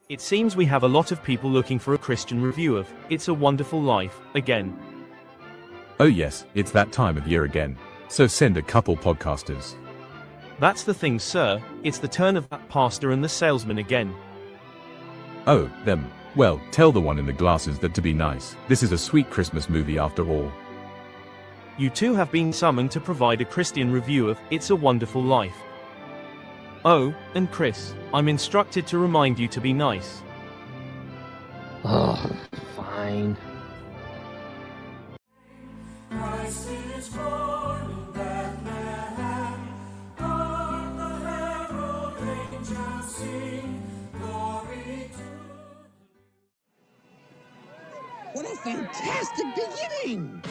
It seems we have a lot of people looking for a Christian review of It's a Wonderful Life, again. Oh yes, it's that time of year again. So send a couple podcasters. That's the thing, sir. It's the turn of that pastor and the salesman again. Oh, them. Well, tell the one in the glasses that to be nice. This is a sweet Christmas movie after all. You two have been summoned to provide a Christian review of It's a Wonderful Life. Oh, and Chris, I'm instructed to remind you to be nice. Oh, fine. Christ is born in Bethlehem. Hark the herald angels sing, glory to. What a fantastic beginning!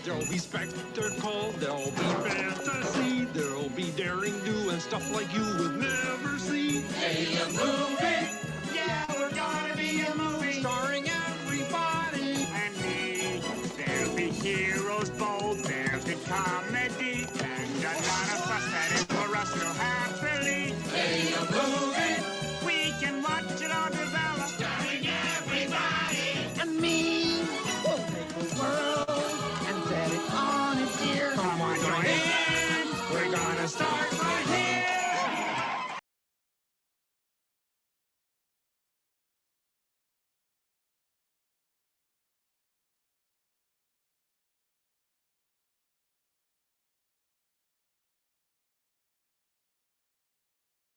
There'll be spectacle, there'll be fantasy, there'll be daring do and stuff like you would never see. Hey, a movie! Yeah, we're gonna be a movie Starring everybody. And me. There'll be heroes bold, there'll be comedy, and a lot of fuss that is for us so happily. Hey, a movie! We can watch it all develop. Starring everybody! And me! We'll take the world and set it on its ear. Come on, join in. We're gonna start right here!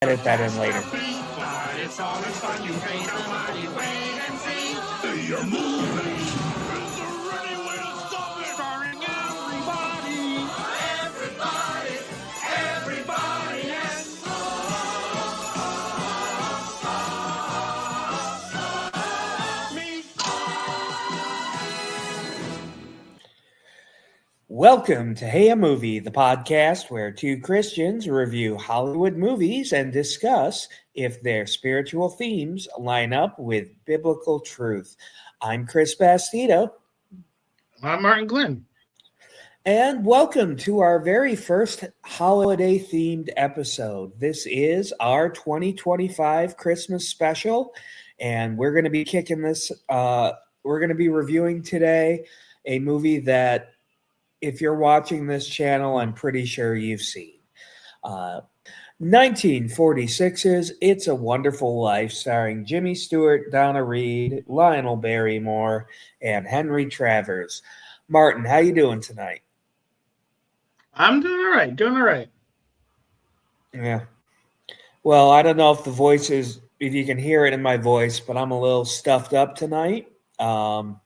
Edit that in later. But it's all in fun, you pay no money, wait and see. Hey, a movie! Is there any way to stop it? Starring everybody. Everybody, everybody, yes. Me. Welcome to Hey a Movie, the podcast where two Christians review Hollywood movies and discuss if their spiritual themes line up with biblical truth. I'm Chris Bastito, I'm Martin Glenn. and welcome to our very first holiday-themed episode. This is our 2025 Christmas special, and we're going to be kicking this. We're going to be reviewing today a movie that, if you're watching this channel, I'm pretty sure you've seen. 1946's It's a Wonderful Life, starring Jimmy Stewart, Donna Reed, Lionel Barrymore, and Henry Travers. Martin, how you doing tonight? I'm doing all right. Yeah. Well, I don't know if if you can hear it in my voice, but I'm a little stuffed up tonight. So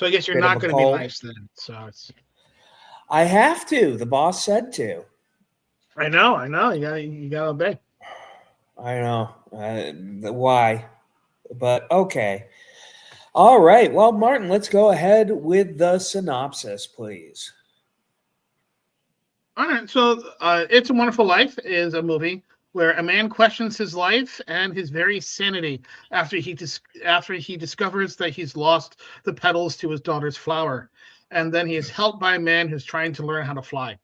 I guess you're Bit of not a going to be cold. nice then. So it's. I have to. The boss said to. I know. You got to obey. I know. Why? But okay. All right. Well, Martin, let's go ahead with the synopsis, please. All right. So, It's a Wonderful Life is a movie where a man questions his life and his very sanity after he discovers that he's lost the petals to his daughter's flower, and then he is helped by a man who's trying to learn how to fly.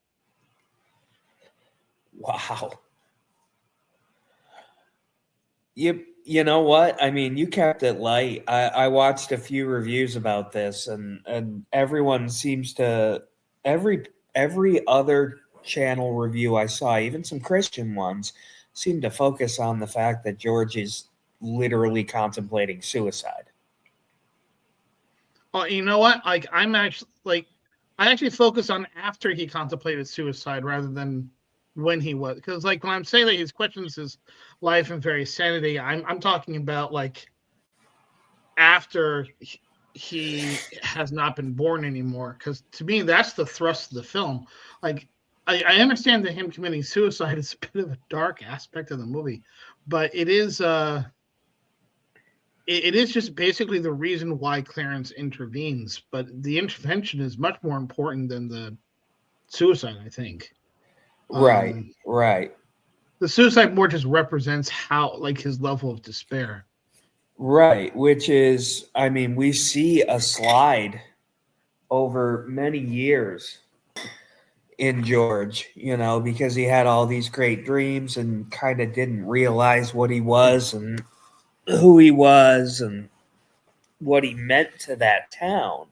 Wow. You know what? I mean, you kept it light. I watched a few reviews about this, and everyone seems to every other channel review I saw, even some Christian ones, seem to focus on the fact that George is literally contemplating suicide. Well, you know what? I actually focus on after he contemplated suicide rather than when he was, because when I'm saying that he questions his life and very sanity, I'm talking about after he has not been born anymore. Because to me, that's the thrust of the film. I understand that him committing suicide is a bit of a dark aspect of the movie, but it is just basically the reason why Clarence intervenes. But the intervention is much more important than the suicide, I think. Right. The suicide more just represents how, his level of despair. Right, which is, I mean, we see a slide over many years in George, you know, because he had all these great dreams and kind of didn't realize what he was and who he was and what he meant to that town.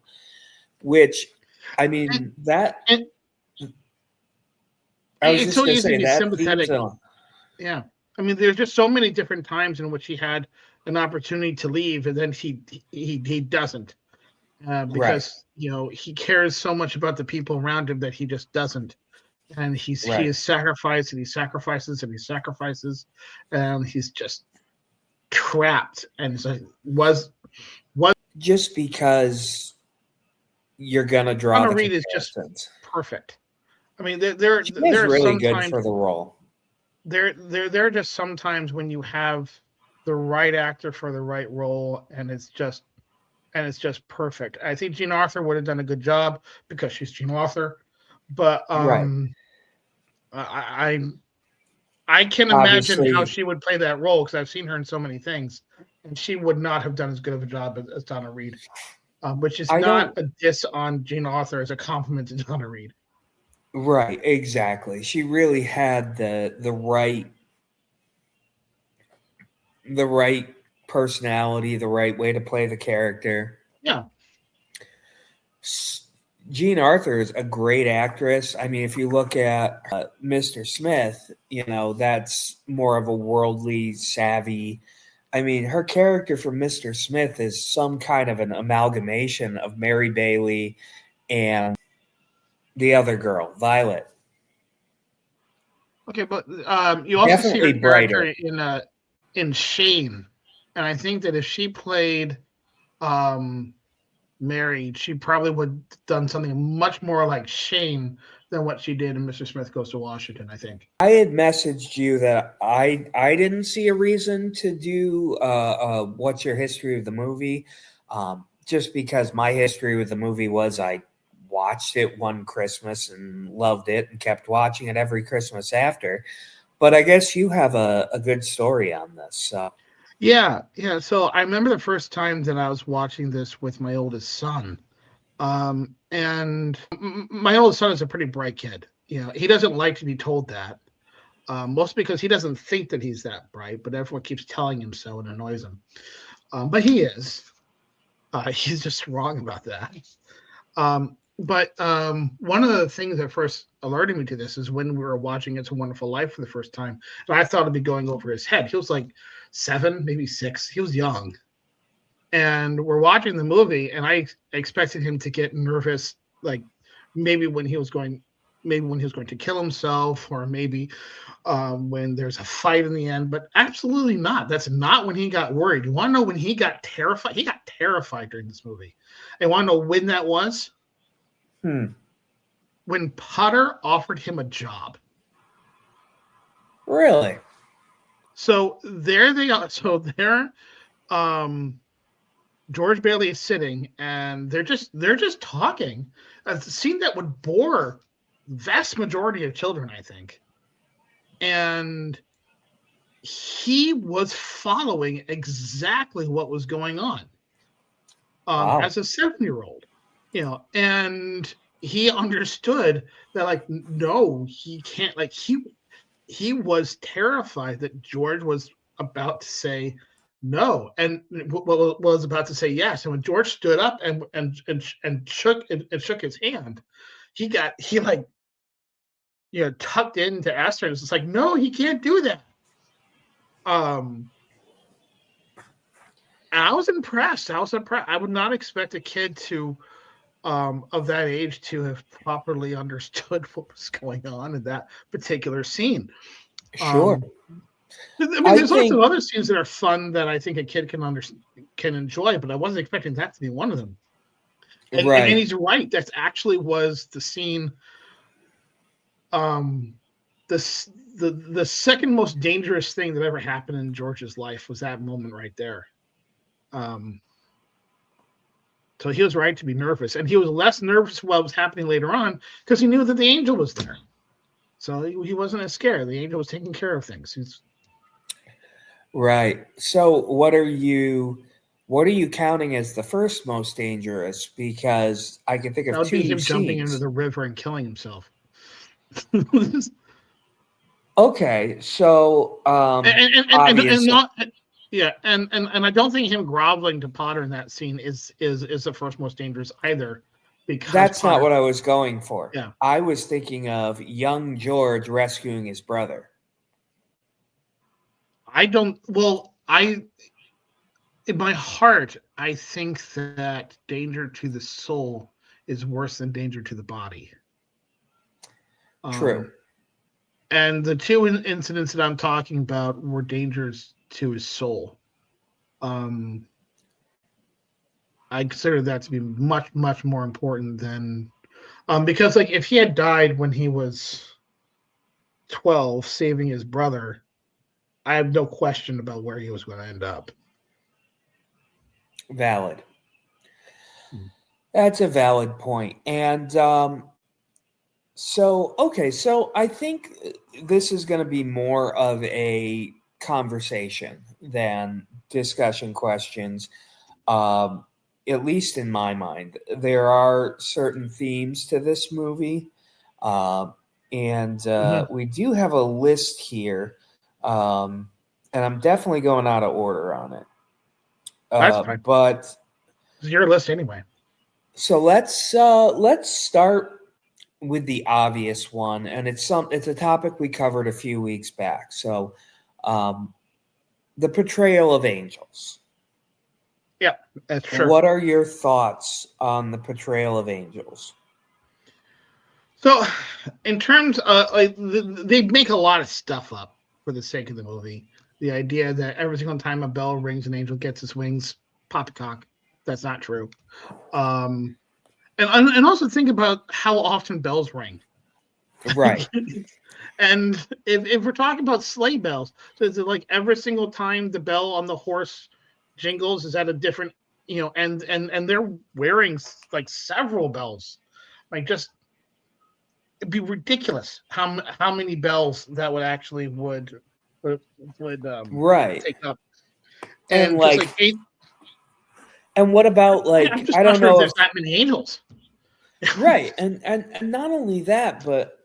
Which, I mean, that And I was it's just so gonna easy to say be that theme sympathetic. song. Yeah. I mean, there's just so many different times in which he had an opportunity to leave, and then he doesn't, Right, because he cares so much about the people around him that he just doesn't, and he right. is sacrificed, and he sacrifices, and he sacrifices, and he's just trapped, and so was Just because you're gonna draw Donna the Reed is just comparisons. perfect. I mean, there She is there are really good sometimes for the role. there are just sometimes when you have the right actor for the right role, and it's just perfect. I think Jean Arthur would have done a good job because she's Jean Arthur, but Right. I I can imagine how Obviously, she would play that role because I've seen her in so many things, and she would not have done as good of a job as Donna Reed, which is I not don't. a diss on Jean Arthur, as a compliment to Donna Reed. Right, exactly. She really had the right personality, the right way to play the character. Yeah, Jean Arthur is a great actress. I mean, if you look at Mr. Smith, you know, that's more of a worldly savvy. I mean, her character from Mr. Smith is some kind of an amalgamation of Mary Bailey and the other girl, Violet. okay, but you also see her Definitely character brighter. in Shane, and I think that if she played um, Mary, she probably would have done something much more like Shane than what she did in Mr. Smith Goes to Washington, I think. I had messaged you that I didn't see a reason to do what's your history of the movie, just because my history with the movie was I watched it one Christmas and loved it and kept watching it every Christmas after. But I guess you have a good story on this. So. Yeah, yeah. So I remember the first time that I was watching this with my oldest son. And my oldest son is a pretty bright kid. He doesn't like to be told that, mostly because he doesn't think that he's that bright, but everyone keeps telling him so and annoys him. But he is. He's just wrong about that. But one of the things that first alerted me to this is when we were watching It's a Wonderful Life for the first time. And I thought it'd be going over his head. He was like 7, maybe 6. He was young. And we're watching the movie, and I expected him to get nervous, like maybe when he was going to kill himself, or maybe when there's a fight in the end. But absolutely not. That's not when he got worried. You want to know when he got terrified? He got terrified during this movie. And want to know when that was? When Potter offered him a job. Really? So there they are. So there, George Bailey is sitting, and they're just talking. A scene that would bore vast majority of children, I think. And he was following exactly what was going on Wow. as a 7-year-old, and he understood that, like, no, he can't. Like, he was terrified that George was about to say no, and was about to say yes. And when George stood up and shook his hand, he tucked into Esther, and it's just like, no, he can't do that. I was impressed. I would not expect a kid to of that age to have properly understood what was going on in that particular scene. Sure. I mean, there's lots of other scenes that are fun that I think a kid can enjoy, but I wasn't expecting that to be one of them. And, right. And he's right. That actually was the scene. The second most dangerous thing that ever happened in George's life was that moment right there. So he was right to be nervous, and he was less nervous what was happening later on because he knew that the angel was there. So he wasn't as scared. The angel was taking care of things. Right. So what are you counting as the first most dangerous? Because I can think of That would two be him jumping scenes. into the river and killing himself. Okay, so and obviously not, yeah, and I don't think him groveling to Potter in that scene is the first most dangerous either, because that's not Potter, what I was going for. yeah, I was thinking of young George rescuing his brother. I don't. Well, in my heart, I think that danger to the soul is worse than danger to the body. True. And the two incidents that I'm talking about were dangers to his soul. I consider that to be much, much more important than, because like if he had died when he was 12, saving his brother, I have no question about where he was going to end up. Valid. That's a valid point. And so I think this is going to be more of a conversation than discussion questions. At least in my mind, there are certain themes to this movie. And we do have a list here. And I'm definitely going out of order on it. That's fine. But It's your list anyway. so let's start with the obvious one, and it's a topic we covered a few weeks back. So, the portrayal of angels. Yeah, that's sure. What are your thoughts on the portrayal of angels? So, in terms of they make a lot of stuff up for the sake of the movie. The idea that every single time a bell rings, an angel gets his wings poppycock. That's not true. And also think about how often bells ring. Right. And if we're talking about sleigh bells, so is it like every single time the bell on the horse jingles, is that a different, and they're wearing like several bells, like just it'd be ridiculous how many bells that would actually would right take up. and just like and what about like I'm just I not don't sure know if there's if, that many angels. right and not only that, but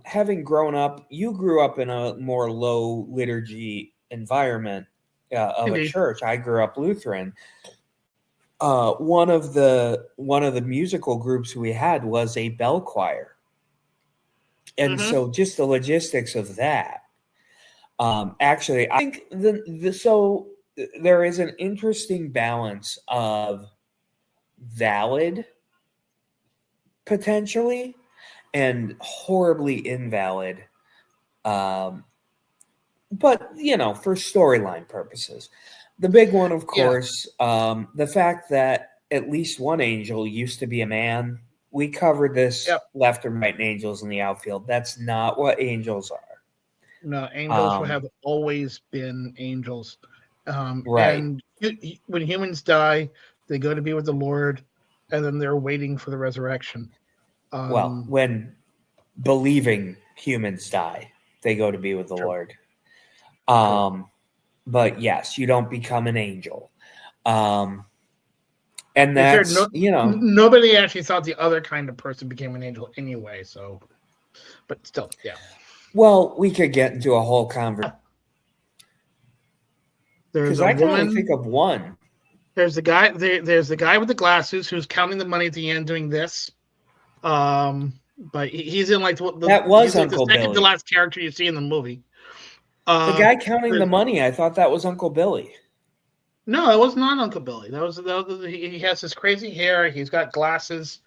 having grown up, you grew up in a more low liturgy environment of a Indeed. church. I grew up Lutheran. One of the musical groups we had was a bell choir, and so just the logistics of that. Actually, I think so there is an interesting balance of valid potentially and horribly invalid, but for storyline purposes. The big one, of course, the fact that at least one angel used to be a man. We covered this left and right angels in the outfield. That's not what angels are. No, angels have always been angels. Right. And when humans die, they go to be with the Lord, and then they're waiting for the resurrection. Well, when believing humans die, they go to be with the Lord. But yes, you don't become an angel. And that's, nobody actually thought the other kind of person became an angel anyway. So, but still, yeah. Well, we could get into a whole conversation. Because I can only think of one. There's the guy. There's the guy with the glasses who's counting the money at the end, doing this. But he's in like that was like Uncle the second Billy. to last character you see in the movie. The guy counting the money. I thought that was Uncle Billy. No, it was not Uncle Billy. That was he has this crazy hair. He's got glasses.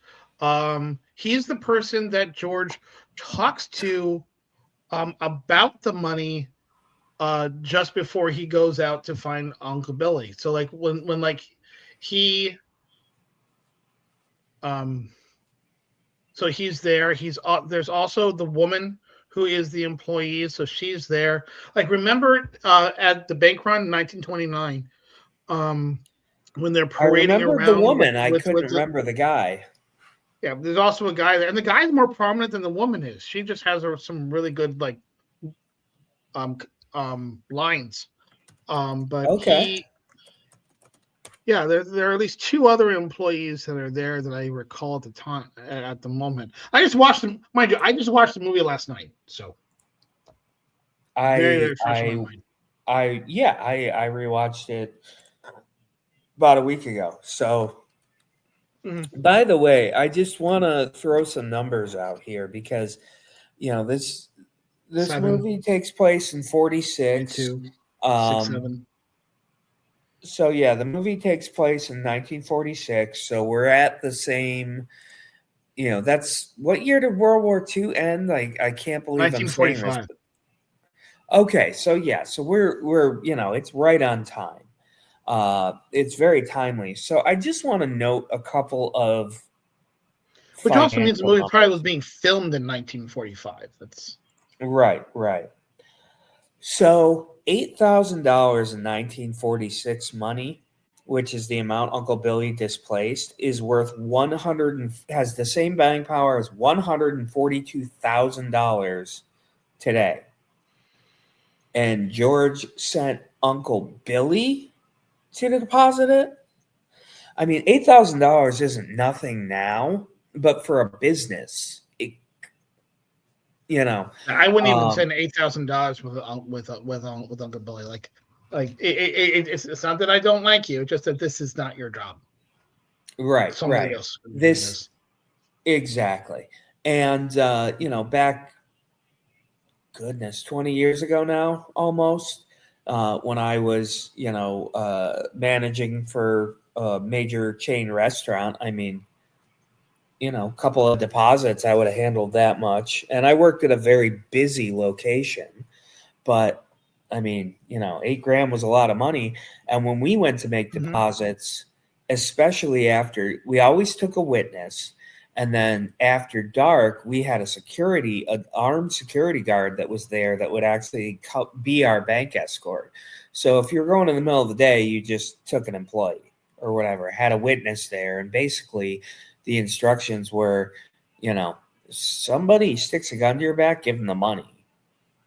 He's the person that George talks to about the money just before he goes out to find Uncle Billy. So like when like he so he's there. There's also the woman who is the employee, so she's there. Like remember at the bank run in 1929, when they're parading around. The woman. I couldn't remember the guy. Yeah, there's also a guy there, and the guy's more prominent than the woman is. She just has some really good like lines. But okay. Yeah, there are at least two other employees that are there that I recall at the time. At the moment, I just watched them. Mind you, I just watched the movie last night, so very I very fresh in my mind. I rewatched it about a week ago. So, Mhm. by the way, I just want to throw some numbers out here because this 7, movie takes place in 46. 22, 6, Um, 7. so yeah, the movie takes place in 1946. So we're at the same. That's what year did World War II end? I can't believe I'm saying this. 1945. Okay, so yeah, so we're it's right on time. It's very timely. So I just want to note a couple of Which also means the financial movie probably was numbers. being filmed in 1945. That's Right. So $8,000 in 1946 money, which is the amount Uncle Billy displaced, is worth 100 and has the same buying power as $142,000 today. And George sent Uncle Billy to deposit it. I mean, $8,000 isn't nothing now, but for a business, you know, I wouldn't even um, send $8,000 with Uncle Billy. It's not that I don't like you, it's just that this is not your job. Somebody right. else. This exactly, and back, goodness, 20 years ago now, almost, when I was, managing for a major chain restaurant. I mean, a couple of deposits, I would have handled that much. And I worked at a very busy location, but I mean, $8 grand was a lot of money. And when we went to make Mhm. deposits, especially after, we always took a witness. And then after dark, we had an armed security guard that was there that would actually be our bank escort. So if you're going in the middle of the day, you just took an employee or whatever, had a witness there. And basically, the instructions were, somebody sticks a gun to your back, give them the money.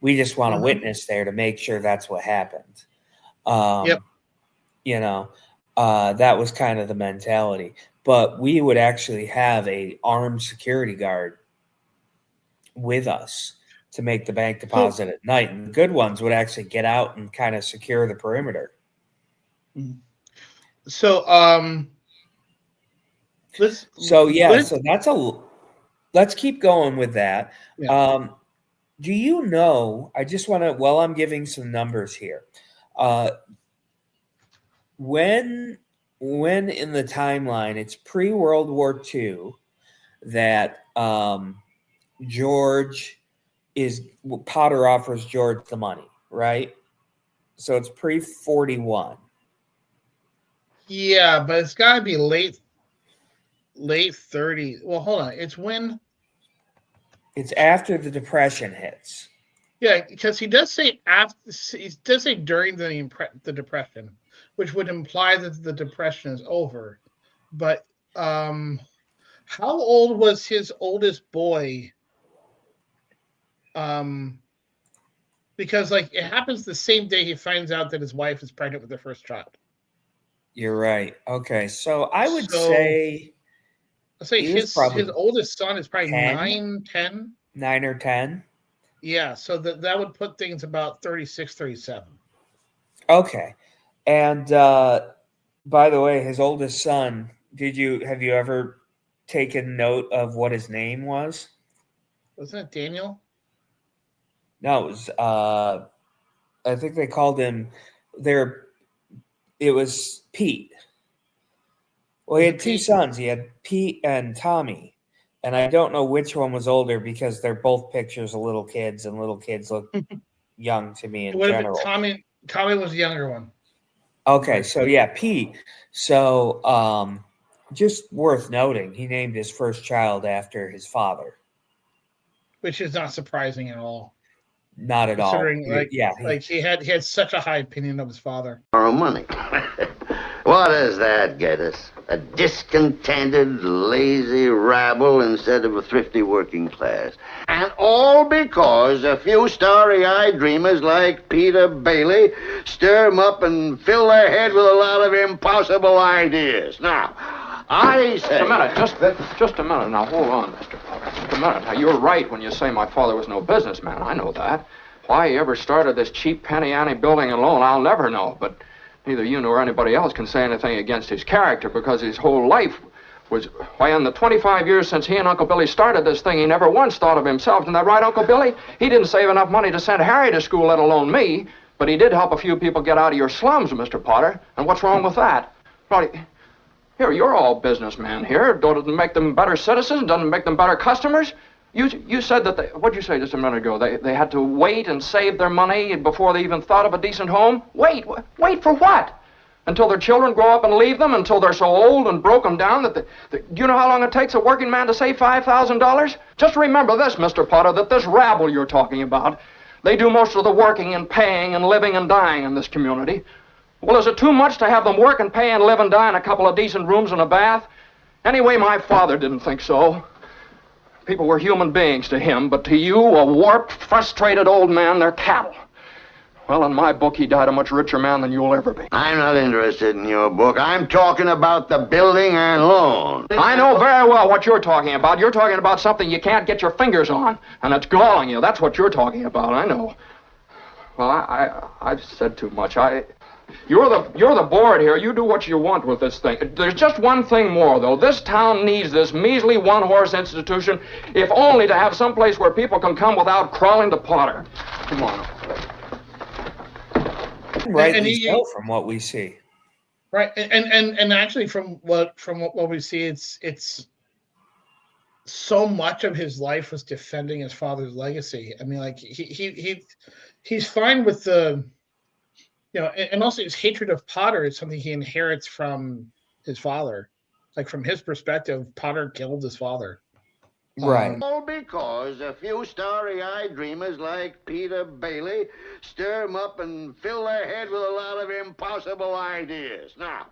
We just want a Mhm. witness there to make sure that's what happened. Yep. Um, that was kind of the mentality. But we would actually have a armed security guard with us to make the bank So, deposit at night, and the good ones would actually get out and kind of secure the perimeter. so let's So yeah, let's so let's keep going with that. yeah. Do you know? I just want to, while I'm giving some numbers here, uh, when in the timeline, it's pre-World War II that George Potter offers George the money, right? So it's pre-41. Yeah, but it's got to be late 30s. Well, hold on. It's when It's after the Depression hits. yeah, because he does say after he does say during the depression, which would imply that the depression is over. But how old was his oldest boy? Because it happens the same day he finds out that his wife is pregnant with their first child. You're right. Okay, so I would So say let's say he was his probably oldest son is probably 10, 9, 10. 9 or 10. Yeah, so that would put things about 36, 37. Okay. And by the way, his oldest son, have you ever taken note of what his name was? Wasn't it Daniel? No, it was I think they called him there it was Pete. Well, he Was had it two Pete? sons. He had Pete and Tommy. And I don't know which one was older because they're both pictures of little kids, and little kids look young to me It in would have been general. Tommy. Tommy was the younger one. Okay, Right. so yeah, Pete. So just worth noting, he named his first child after his father. Which is not surprising at all. Not at all. Considering, like, Yeah, like he had such a high opinion of his father. Borrow money. What does that get us? A discontented, lazy rabble instead of a thrifty working class. And all because a few starry-eyed dreamers like Peter Bailey stir 'em up and fill their head with a lot of impossible ideas. Now, I say... Just a minute, just a minute. Now, hold on, Mr. Potter. Just a minute. Now, you're right when you say my father was no businessman. I know that. Why he ever started this cheap penny ante building and loan, I'll never know. But neither you nor anybody else can say anything against his character because his whole life was... Why, in the 25 years since he and Uncle Billy started this thing, he never once thought of himself. Isn't that right, Uncle Billy? He didn't save enough money to send Harry to school, let alone me. But he did help a few people get out of your slums, Mr. Potter. And what's wrong with that? Well, here, you're all businessmen here. Doesn't make them better citizens? Doesn't make them better customers? You said that they... What'd you say just a minute ago? They had to wait and save their money before they even thought of a decent home? Wait for what? Until their children grow up and leave them? Until they're so old and broken down that... Do you know how long it takes a working man to save $5,000? Just remember this, Mr. Potter, that this rabble you're talking about, they do most of the working and paying and living and dying in this community. Well, is it too much to have them work and pay and live and die in a couple of decent rooms and a bath? Anyway, my father didn't think so. People were human beings to him, but to you, a warped, frustrated old man, they're cattle. Well, in my book, he died a much richer man than you'll ever be. I'm not interested in your book. I'm talking about the building and loan. I know very well what you're talking about. You're talking about something you can't get your fingers on, and it's galling you. That's what you're talking about, I know. Well, I've said too much. You're the board here. You do what you want with this thing. There's just one thing more, though. This town needs this measly one-horse institution, if only to have some place where people can come without crawling to Potter. Come on. Rightly so, from what we see. Right, and actually, from what we see, it's so much of his life was defending his father's legacy. I mean, like he's fine with the. You know, and also his hatred of Potter is something he inherits from his father. Like, from his perspective, Potter killed his father. Right. All because a few starry-eyed dreamers like Peter Bailey stir 'em up and fill their head with a lot of impossible ideas. Now,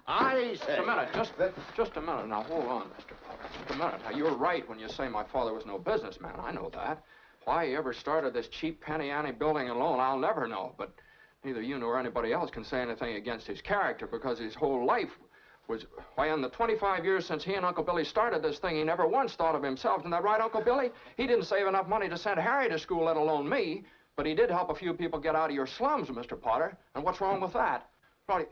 I say... Just a minute. Just a minute. Now, hold on, Mr. Potter. Just a minute. Now, you're right when you say my father was no businessman. I know that. Why he ever started this cheap penny ante building and loan, I'll never know. But neither you nor anybody else can say anything against his character because his whole life was... Why, in the 25 years since he and Uncle Billy started this thing, he never once thought of himself. Isn't that right, Uncle Billy? He didn't save enough money to send Harry to school, let alone me. But he did help a few people get out of your slums, Mr. Potter. And what's wrong with that? Well,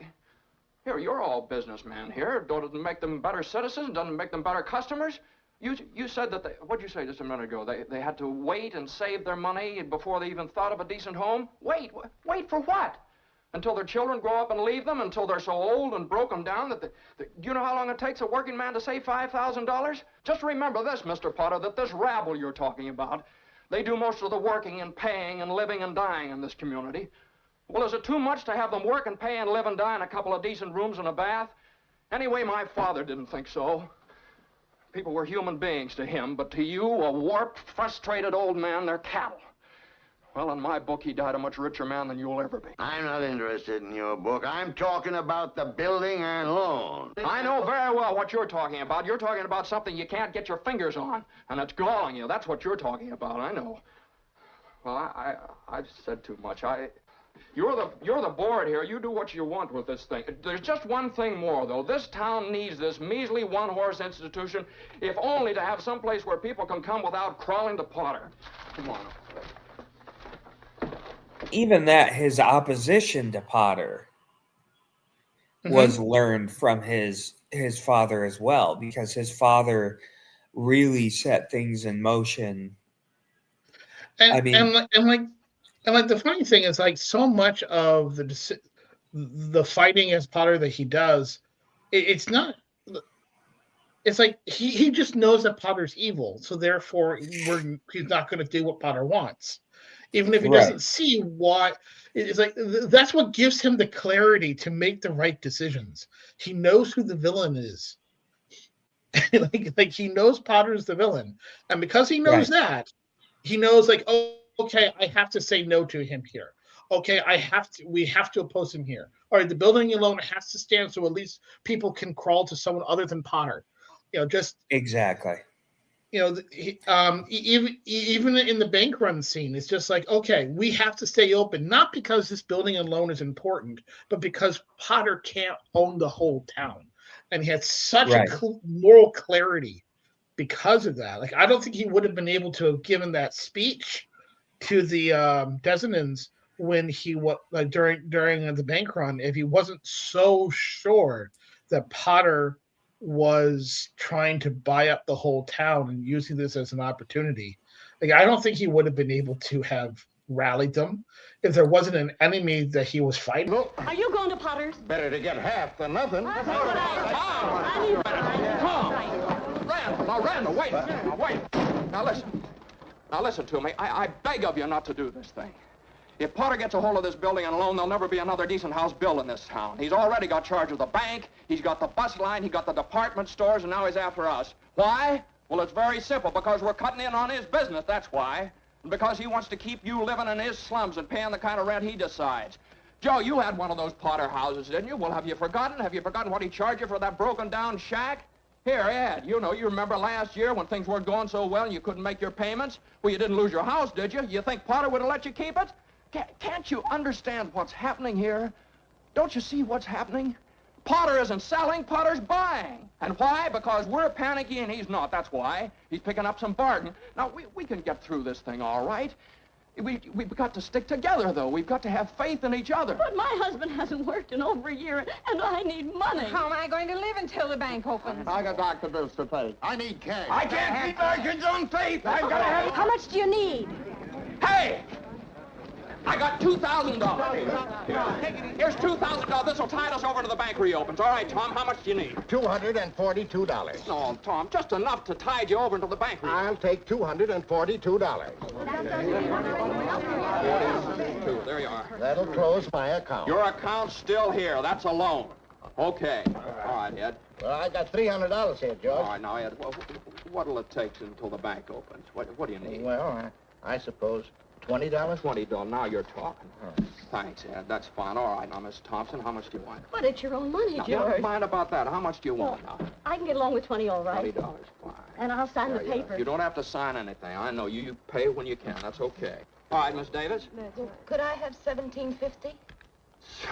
here, you're all businessmen here. Doesn't make them better citizens? Doesn't make them better customers? You said that what'd you say just a minute ago? They had to wait and save their money before they even thought of a decent home? Wait for what? Until their children grow up and leave them? Until they're so old and broken down that... Do you know how long it takes a working man to save $5,000? Just remember this, Mr. Potter, that this rabble you're talking about, they do most of the working and paying and living and dying in this community. Well, is it too much to have them work and pay and live and die in a couple of decent rooms and a bath? Anyway, my father didn't think so. People were human beings to him, but to you, a warped, frustrated old man, they're cattle. Well, in my book, he died a much richer man than you'll ever be. I'm not interested in your book. I'm talking about the building and loan. I know very well what you're talking about. You're talking about something you can't get your fingers on, and it's galling you. That's what you're talking about, I know. Well, I've said too much. You're the board here. You do what you want with this thing. There's just one thing more, though. This town needs this measly one-horse institution, if only to have some place where people can come without crawling to Potter. Come on. Even that, his opposition to Potter was learned from his father as well, because his father really set things in motion. And, I mean, and the funny thing is, like, so much of the fighting as Potter that he does, it's not. It's like he just knows that Potter's evil, so therefore he's not going to do what Potter wants, even if he doesn't see why. It's like that's what gives him the clarity to make the right decisions. He knows who the villain is. like he knows Potter's the villain, and because he knows that, he knows, like, oh, okay, I have to say no to him here. Okay, we have to oppose him here. All right, the building alone has to stand so at least people can crawl to someone other than Potter. Just exactly. Even in the bank run scene, it's just like, okay, we have to stay open, not because this building alone is important, but because Potter can't own the whole town. And he had such a moral clarity because of that. Like, I don't think he would have been able to have given that speech to the Desmondons when he during the bank run if he wasn't so sure that Potter was trying to buy up the whole town and using this as an opportunity. Like, I don't think he would have been able to have rallied them if there wasn't an enemy that he was fighting. Are you going to Potter's? Better to get half than nothing. Randall, wait. Now listen to me. I beg of you not to do this thing. If Potter gets a hold of this building and alone, there'll never be another decent house built in this town. He's already got charge of the bank, he's got the bus line, he got the department stores, and now he's after us. Why? Well, it's very simple. Because we're cutting in on his business, that's why. And because he wants to keep you living in his slums and paying the kind of rent he decides. Joe, you had one of those Potter houses, didn't you? Well, have you forgotten? Have you forgotten what he charged you for that broken-down shack? Here, Ed, you remember last year when things weren't going so well and you couldn't make your payments? Well, you didn't lose your house, did you? You think Potter would have let you keep it? Can't you understand what's happening here? Don't you see what's happening? Potter isn't selling, Potter's buying. And why? Because we're panicky and he's not. That's why. He's picking up some bargain. Now, we can get through this thing all right. We've got to stick together, though. We've got to have faith in each other. But my husband hasn't worked in over a year, and I need money. How am I going to live until the bank opens? I got doctor bills to pay. I need cash. I can't keep my kids on faith. I've got to have... How much do you need? Hey! I got $2,000. Here's $2,000. This will tide us over to the bank reopens. All right, Tom, how much do you need? $242. No, Tom, just enough to tide you over until the bank reopens. I'll take $242. There you are. That'll close my account. Your account's still here. That's a loan. Okay. All right, Ed. Well, I got $300 here, George. All right, now, Ed, what'll it take until the bank opens? What do you need? Well, I suppose $20? $20. Now you're talking. Thanks, Ed. That's fine. All right, now, Miss Thompson, how much do you want? But it's your own money, Now, George. never mind about that. How much do you want now? I can get along with 20, all right. $20, fine. And I'll sign the papers. You don't have to sign anything. I know you. You pay when you can. That's okay. All right, Miss Davis. Could I have $17.50? Sure,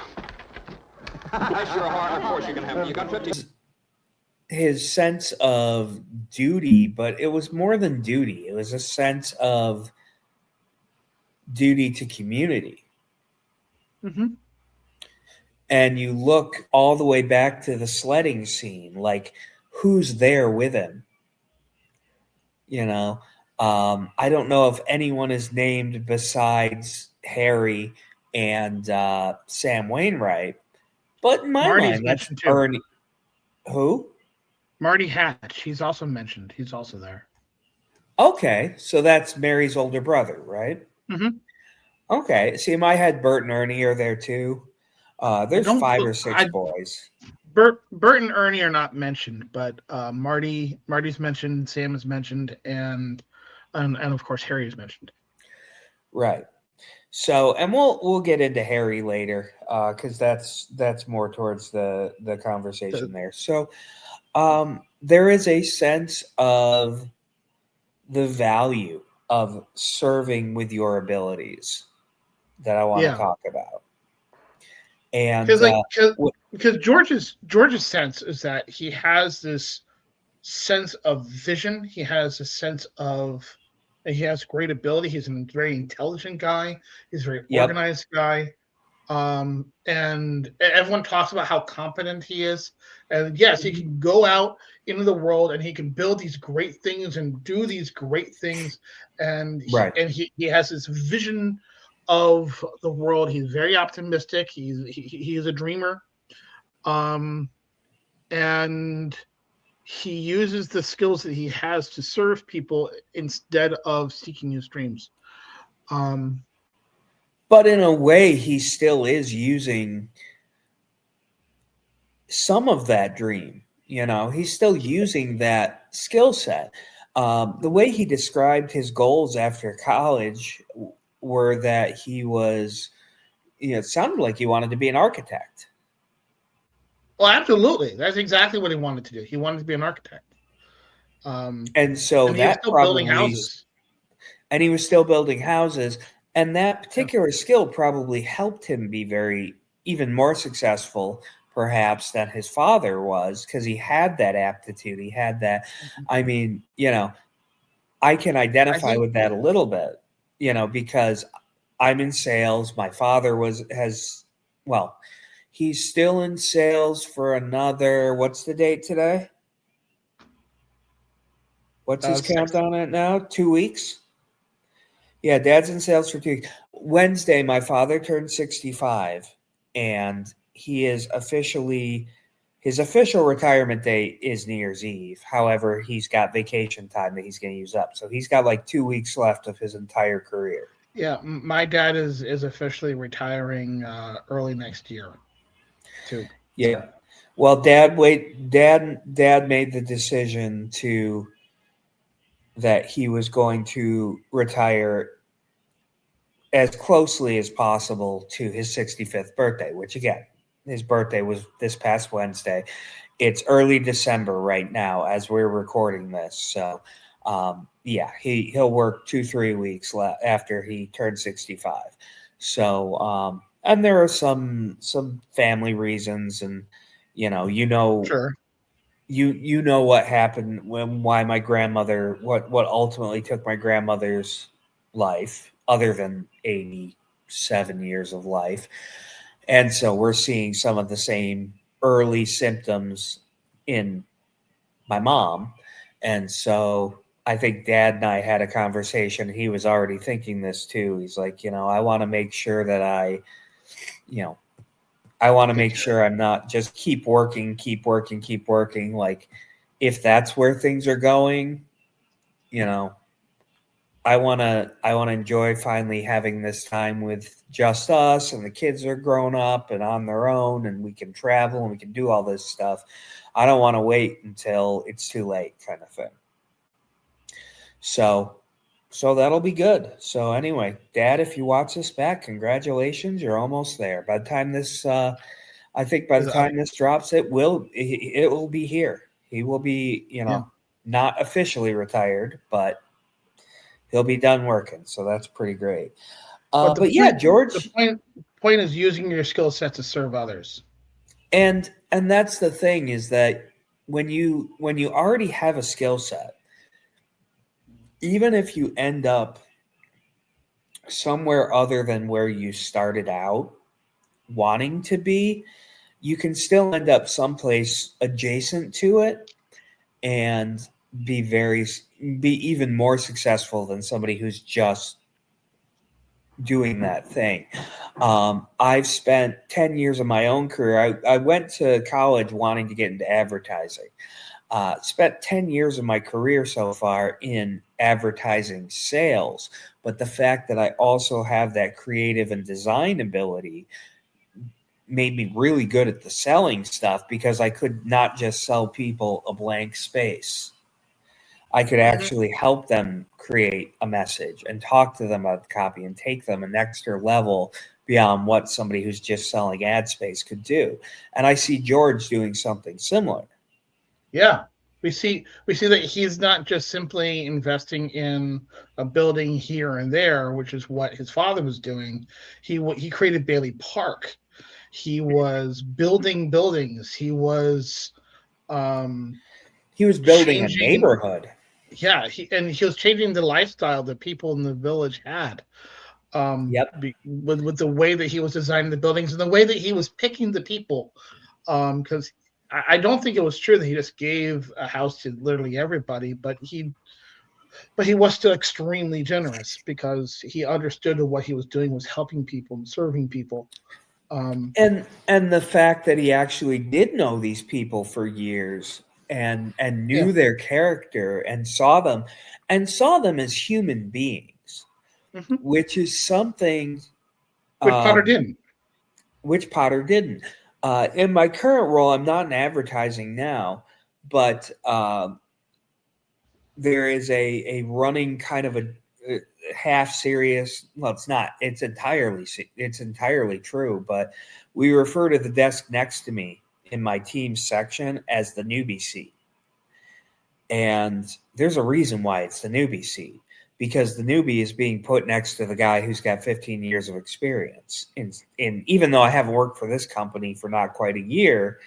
hard. Of course you can have it. You got 50. His sense of duty, but it was more than duty. It was a sense of duty to community. Mm-hmm. And you look all the way back to the sledding scene, like who's there with him? I don't know if anyone is named besides Harry and Sam Wainwright, but in my Marty's mind, that's mentioned too. Ernie. Who? Marty Hatch. He's also mentioned. He's also there. Okay, so that's Mary's older brother, right? Mm-hmm. Okay, see, in my head, Bert and Ernie are there too. There's 5 or 6 boys. Bert and Ernie are not mentioned, but Marty's mentioned, Sam is mentioned, and of course Harry is mentioned. Right. So, and we'll get into Harry later, because that's more towards the conversation there. So, there is a sense of the value of serving with your abilities that I want to talk about. And because George's sense is that he has this sense of vision. He has a sense of he has great ability. He's a very intelligent guy. He's a very organized guy. And everyone talks about how competent he is. And yes, he can go out into the world and he can build these great things and do these great things. And he has this vision of the world. He's very optimistic. He's a dreamer. And he uses the skills that he has to serve people instead of seeking his dreams. But in a way, he still is using some of that dream. He's still using that skill set. The way he described his goals after college were that he was, it sounded like he wanted to be an architect. Well, absolutely. That's exactly what he wanted to do. He wanted to be an architect. And so and he was that still probably, building houses. and he was still building houses. And that particular skill probably helped him be even more successful, perhaps, than his father was, because he had that aptitude. He had that. I mean, I can identify with that a little bit, because I'm in sales. My father he's still in sales for another, what's the date today? What's his count on it now? 2 weeks? Yeah, Dad's in sales for 2 weeks. Wednesday, my father turned 65, and his official retirement date is New Year's Eve. However, he's got vacation time that he's going to use up. So he's got like 2 weeks left of his entire career. Yeah, my dad is officially retiring early next year, too. Yeah. Well, Dad made the decision that he was going to retire as closely as possible to his 65th birthday, which, again, his birthday was this past Wednesday. It's early December right now as we're recording this. So, he'll work 2-3 weeks after he turns 65. So, and there are some family reasons, and Sure. You know what happened why my grandmother, what ultimately took my grandmother's life, other than 87 years of life. And so we're seeing some of the same early symptoms in my mom. And so I think Dad and I had a conversation. He was already thinking this too. He's like, I want to make sure that I want to make sure I'm not just keep working. Like, if that's where things are going, I want to enjoy finally having this time with just us, and the kids are grown up and on their own, and we can travel and we can do all this stuff. I don't want to wait until it's too late, kind of thing. So that'll be good. So anyway, Dad, if you watch this back, congratulations. You're almost there. By the time this this drops, it will be here. He will be, not officially retired, but he'll be done working. So that's pretty great. George. The point is using your skill set to serve others. And that's the thing, is that when you already have a skill set, even if you end up somewhere other than where you started out wanting to be, you can still end up someplace adjacent to it and be even more successful than somebody who's just doing that thing. I've spent 10 years of my own career. I went to college wanting to get into advertising. Spent 10 years of my career so far in advertising sales, but the fact that I also have that creative and design ability made me really good at the selling stuff, because I could not just sell people a blank space. I could actually help them create a message and talk to them about the copy and take them an extra level beyond what somebody who's just selling ad space could do. And I see George doing something similar. Yeah. We see that he's not just simply investing in a building here and there, which is what his father was doing. He created Bailey Park. He was building buildings. He was building a neighborhood. Yeah, he was changing the lifestyle that people in the village had. With the way that he was designing the buildings and the way that he was picking the people, because I don't think it was true that he just gave a house to literally everybody, but he was still extremely generous, because he understood that what he was doing was helping people and serving people. And the fact that he actually did know these people for years and knew their character and saw them as human beings, which is something which Potter didn't. In my current role, I'm not in advertising now, but there is a running kind of a half serious. Well, it's not. It's entirely true. But we refer to the desk next to me in my team section as the newbie seat, and there's a reason why it's the newbie seat, because the newbie is being put next to the guy who's got 15 years of experience. And even though I haven't worked for this company for not quite a year,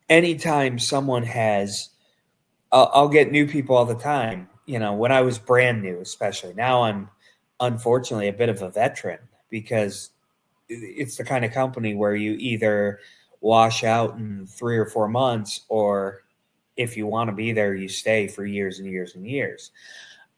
anytime someone has, I'll get new people all the time. You know, when I was brand new, especially now, I'm unfortunately a bit of a veteran because it's the kind of company where you either wash out in 3 or 4 months, or if you want to be there, you stay for years and years and years.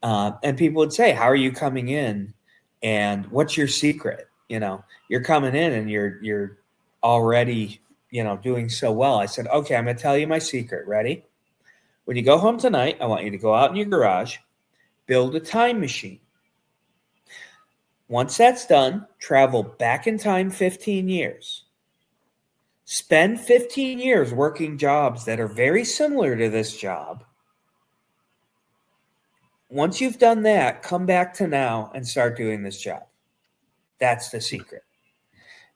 And people would say, "How are you coming in? And what's your secret? You know, you're coming in and you're already, you know, doing so well." I said, "Okay, I'm going to tell you my secret. Ready? When you go home tonight, I want you to go out in your garage, build a time machine. Once that's done, travel back in time 15 years. Spend 15 years working jobs that are very similar to this job. Once you've done that, come back to now and start doing this job. That's the secret."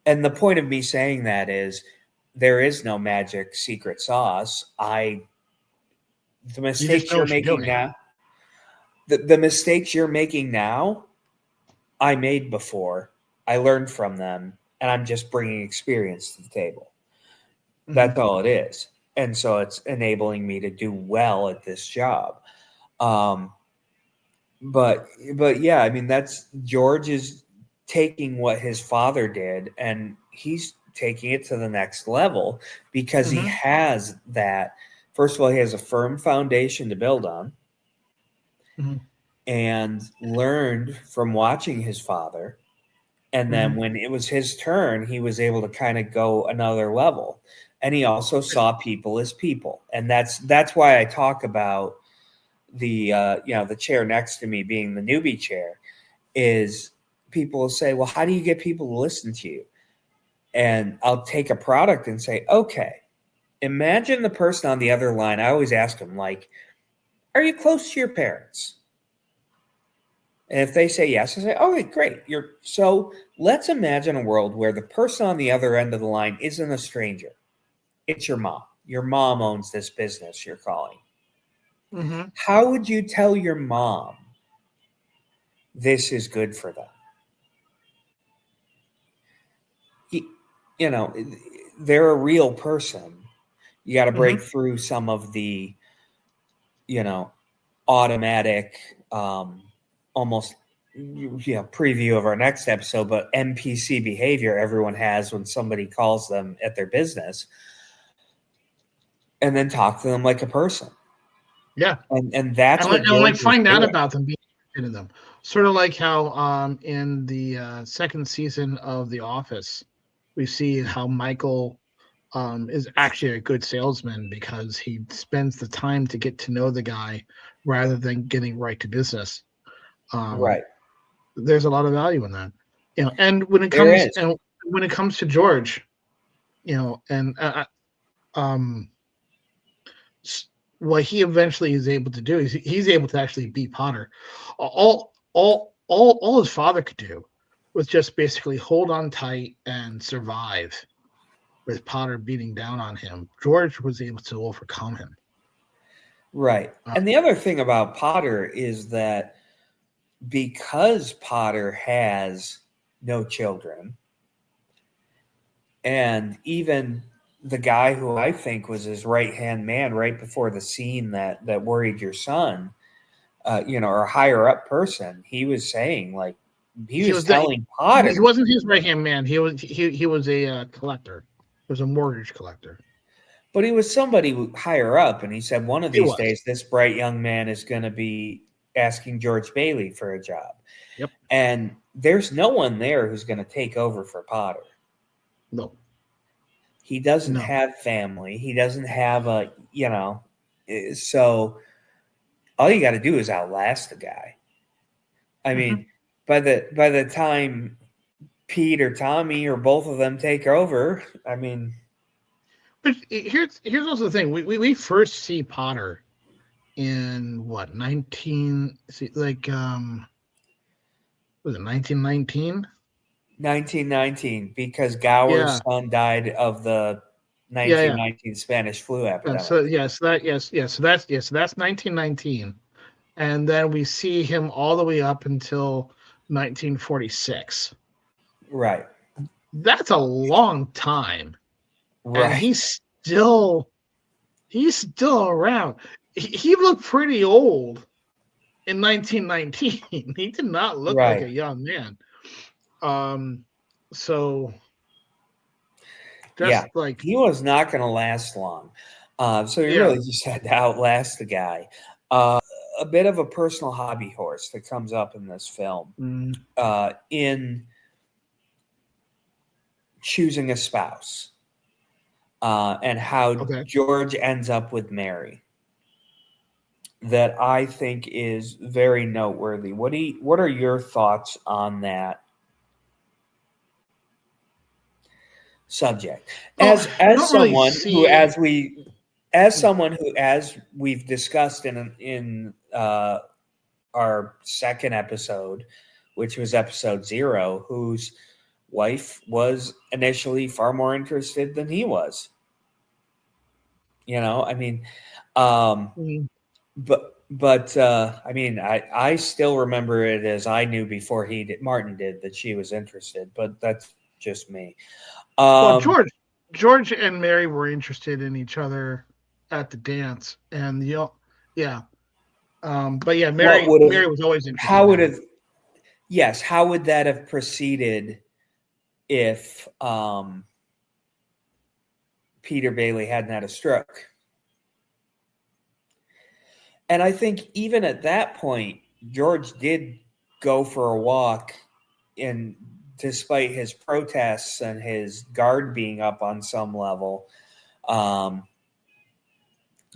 And the point of me saying that is there is no magic secret sauce. The mistakes you're making now, the mistakes you're making now, I made before. I learned from them, and I'm just bringing experience to the table. That's all it is. And so it's enabling me to do well at this job. But yeah, I mean, that's George is taking what his father did, and he's taking it to the next level because he has that. First of all, he has a firm foundation to build on, and learned from watching his father. And then when it was his turn, he was able to kind of go another level. And he also saw people as people. And that's why I talk about the the chair next to me being the newbie chair. Is people will say, "Well, how do you get people to listen to you?" And I'll take a product and say, "Okay, imagine the person on the other line." I always ask them, like, "Are you close to your parents?" And if they say yes, I say, "Okay, great. So let's imagine a world where the person on the other end of the line isn't a stranger. It's your mom. Your mom owns this business you're calling. How would you tell your mom this is good for them?" You know, they're a real person. You got to break through some of the, automatic, almost, preview of our next episode, but NPC behavior everyone has when somebody calls them at their business, and then talk to them like a person. Yeah. And that's what like George find is out doing. about them, being interested in them. Sort of like how in the second season of The Office, we see how Michael is actually a good salesman because he spends the time to get to know the guy rather than getting right to business. Right. There's a lot of value in that. And when it comes to George, what he eventually is able to do is he's able to actually beat Potter. All his father could do was just basically hold on tight and survive with Potter beating down on him. George was able to overcome him. Right. And the other thing about Potter is that because Potter has no children, and even the guy who I think was his right-hand man right before the scene that worried your son, or a higher up person, he was saying, like, he was telling Potter. He wasn't his right-hand man. He was a collector. He was a mortgage collector. But he was somebody higher up, and he said one of these days this bright young man is going to be asking George Bailey for a job. Yep. And there's no one there who's going to take over for Potter. No. He doesn't have family. He doesn't have so all you got to do is outlast the guy. I mean, by the time Pete or Tommy or both of them take over, I mean. But here's also the thing. We first see Potter in what 19? Was it 1919? 1919, because Gower's Yeah. son died of the Yeah, yeah. 1919 Spanish flu epidemic. So that's 1919, and then we see him all the way up until 1946. Right. That's a long time, Right. and he's still around. He looked pretty old in 1919. He did not look like a young man. So just like he was not going to last long. So he really just had to outlast the guy. A bit of a personal hobby horse that comes up in this film in choosing a spouse and how George ends up with Mary, that I think is very noteworthy. What are your thoughts on that subject? As someone who, as we've discussed in our second episode, which was episode 0, whose wife was initially far more interested than he was. I mean, but I mean, I still remember it as I knew before Martin did, that she was interested, but that's just me. Well, George and Mary were interested in each other at the dance, and but yeah, Mary was always interested. How would that have proceeded if Peter Bailey hadn't had a stroke? And I think even at that point, George did go for a walk, and despite his protests and his guard being up on some level,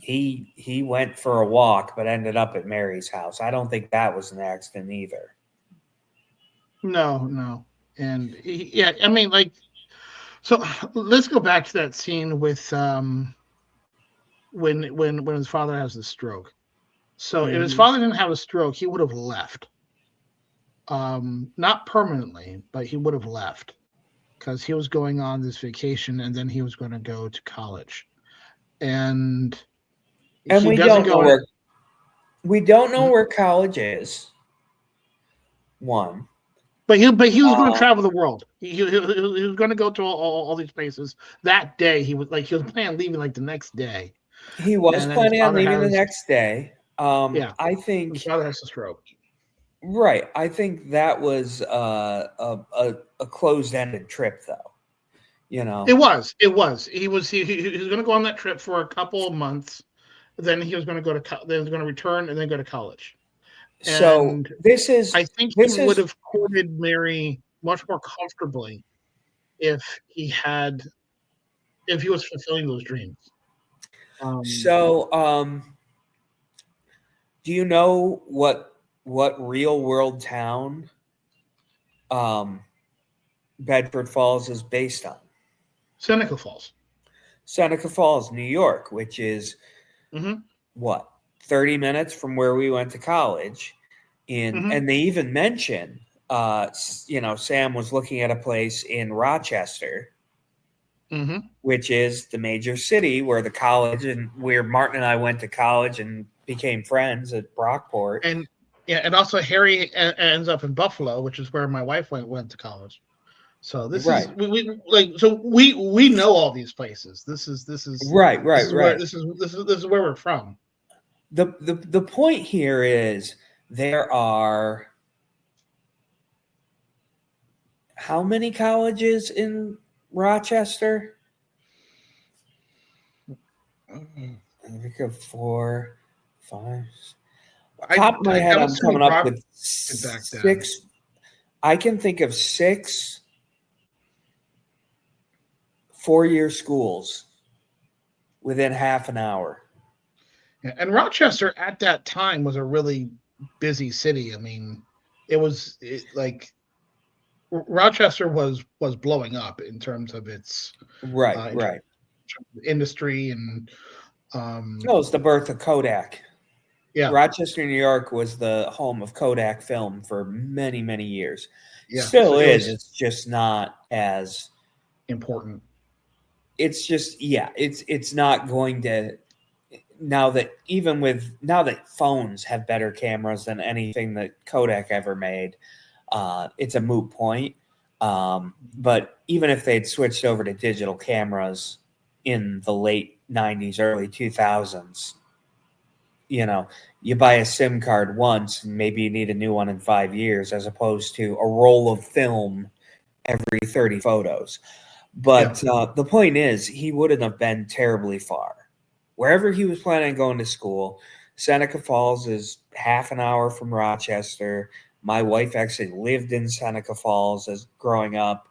he went for a walk, but ended up at Mary's house. I don't think that was an accident either. No. And I mean, like, so let's go back to that scene with when his father has the stroke. So if his father didn't have a stroke, he would have left. Not permanently, but he would have left, because he was going on this vacation, and then he was going to go to college. And we don't know where college is. One. But he was going to travel the world. He was going to go to all these places that day. He was planning on leaving like the next day. He was planning on leaving the next day. I think his father has a stroke. Right. I think that was a closed-ended trip, though. It was. He was going to go on that trip for a couple of months. Then he was going to go to then he was going to return and then go to college. And I think he would have courted Mary much more comfortably if he was fulfilling those dreams. Do you know what real world town Bedford Falls is based on? Seneca Falls, New York, which is 30 minutes from where we went to college. And they even mention, Sam was looking at a place in Rochester, which is the major city where the college, and where Martin and I went to college and became friends at Brockport. And also Harry ends up in Buffalo, which is where my wife went to college. So this is we know all these places. This is right. This is where we're from. The point here is, there are how many colleges in Rochester? I think of 4, 5. Top of my head, I'm coming up with 6. I can think of 6 4-year schools within half an hour. Yeah, and Rochester at that time was a really busy city. I mean, Rochester was blowing up in terms of its right industry, and it was the birth of Kodak. Yeah. Rochester, New York was the home of Kodak film for many, many years. Yeah. Still So is. It's just not as important. It's just it's not going to now that phones have better cameras than anything that Kodak ever made. It's a moot point. But even if they'd switched over to digital cameras in the late 90s, early 2000s, you buy a SIM card once and maybe you need a new one in 5 years, as opposed to a roll of film every 30 photos. But the point is, he wouldn't have been terribly far. Wherever he was planning on going to school, Seneca Falls is half an hour from Rochester. My wife actually lived in Seneca Falls as growing up.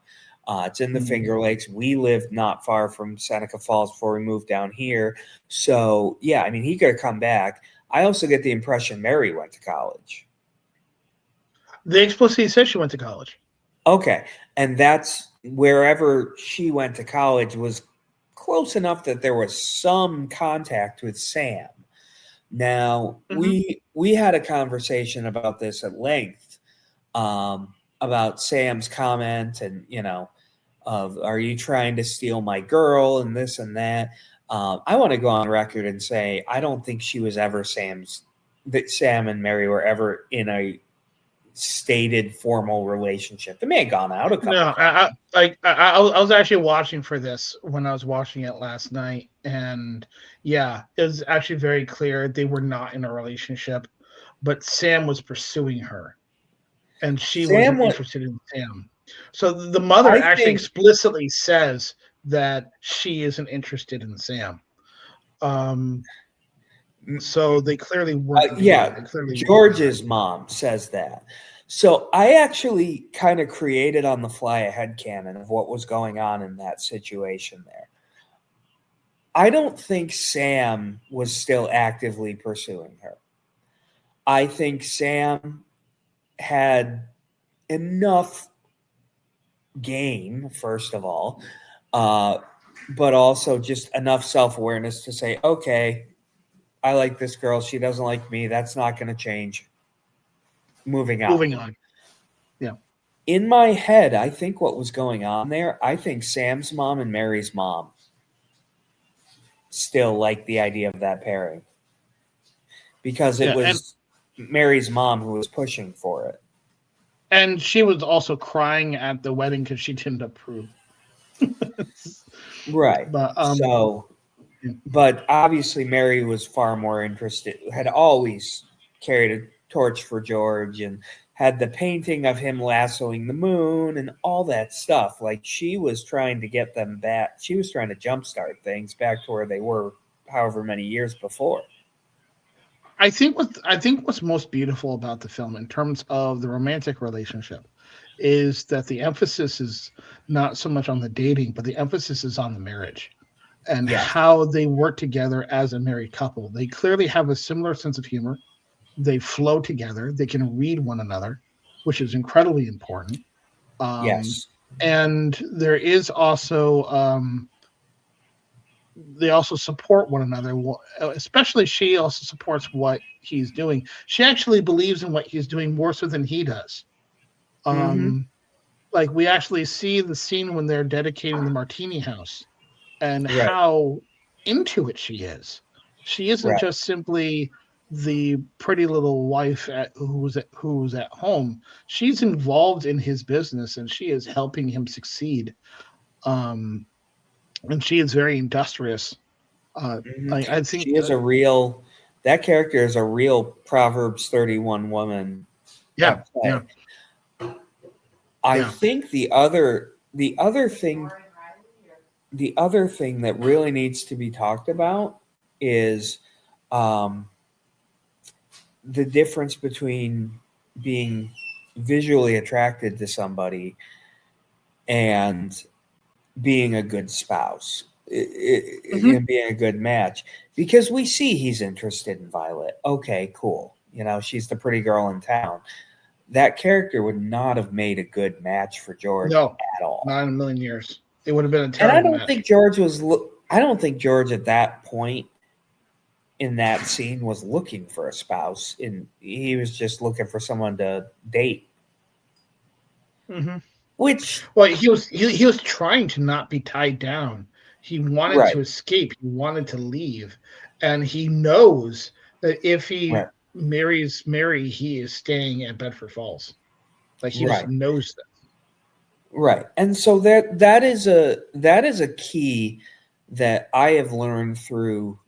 It's in the Finger Lakes. We lived not far from Seneca Falls before we moved down here. So, yeah, I mean, he could have come back. I also get the impression Mary went to college. They explicitly said she went to college. Okay. And that's wherever she went to college was close enough that there was some contact with Sam. Now, we had a conversation about this at length, about Sam's comment and, of, are you trying to steal my girl and this and that. I want to go on record and say, I don't think she was ever that Sam and Mary were ever in a stated formal relationship. They may have gone out a couple. No, I was actually watching for this when I was watching it last night, and yeah, it was actually very clear they were not in a relationship, but Sam was pursuing her, and she wasn't interested in Sam. So the mother actually explicitly says that she isn't interested in Sam. So they clearly weren't. George's mom says that. So I actually kind of created on the fly a headcanon of what was going on in that situation there. I don't think Sam was still actively pursuing her. I think Sam had enough game, first of all, but also just enough self-awareness to say, okay, I like this girl. She doesn't like me. That's not going to change. Moving on. Yeah. In my head, I think what was going on there, I think Sam's mom and Mary's mom still like the idea of that pairing. Because it was Mary's mom who was pushing for it. And she was also crying at the wedding because she didn't approve. Right. But obviously Mary was far more interested, had always carried a torch for George and had the painting of him lassoing the moon and all that stuff. Like, she was trying to get them back. She was trying to jumpstart things back to where they were however many years before. I think what's most beautiful about the film in terms of the romantic relationship is that the emphasis is not so much on the dating, but the emphasis is on the marriage and how they work together as a married couple. They clearly have a similar sense of humor. They flow together. They can read one another, which is incredibly important. Yes. And there is also, they also support one another. Especially she also supports what he's doing. She actually believes in what he's doing more so than he does. Like, we actually see the scene when they're dedicating the Martini House and how into it she is. She isn't just simply the pretty little wife who's at home. She's involved in his business and she is helping him succeed. And she is very industrious. I think she is that character is a real Proverbs 31 woman. Yeah. I think the other thing that really needs to be talked about is the difference between being visually attracted to somebody and being a good spouse and being a good match. Because we see he's interested in Violet. Okay, cool. She's the pretty girl in town. That character would not have made a good match for George at all. Not in a million years. It would have been a terrible match. I don't think George at that point in that scene was looking for a spouse, and he was just looking for someone to date. Mm-hmm. Which, well, he was trying to not be tied down. He wanted Right. to escape. He wanted to leave, and he knows that if he Right. marries Mary, he is staying at Bedford Falls. Like he just Right. knows that. Right. And so that is a key that I have learned through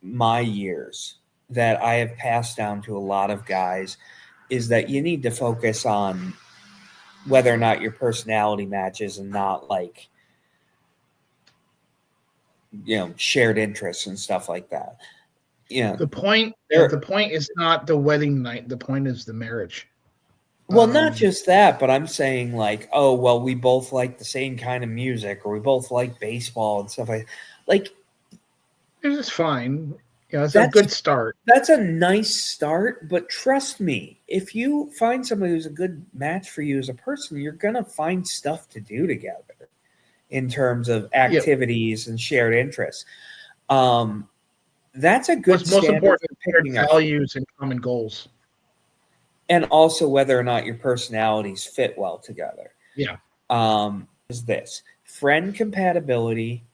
my years, that I have passed down to a lot of guys, is that you need to focus on whether or not your personality matches, and not like, shared interests and stuff like that. The point is not the wedding night. The point is the marriage. Well, not just that, but I'm saying like, oh, well, we both like the same kind of music, or we both like baseball and stuff like. It's fine. It's a good start. That's a nice start, but trust me, if you find somebody who's a good match for you as a person, you're gonna find stuff to do together in terms of activities and shared interests. That's a good. What's most important is shared picking up. values and common goals. And also whether or not your personalities fit well together. Yeah. Is this friend compatibility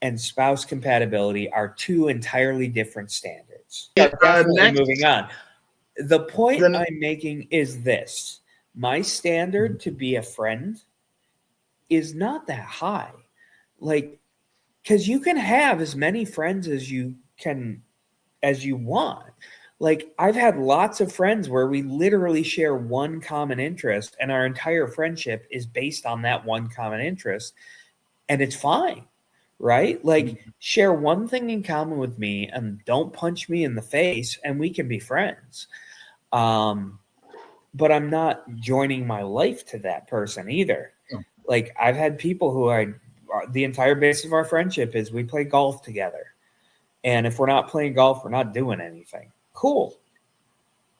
and spouse compatibility are two entirely different standards. Moving on. The point I'm making is this. My standard to be a friend is not that high. Like, because you can have as many friends as you want. Like, I've had lots of friends where we literally share one common interest, and our entire friendship is based on that one common interest, and it's fine, right? Like, share one thing in common with me and don't punch me in the face, and we can be friends. But I'm not joining my life to that person either. Like, I've had people who the entire basis of our friendship is we play golf together. And if we're not playing golf, we're not doing anything. Cool.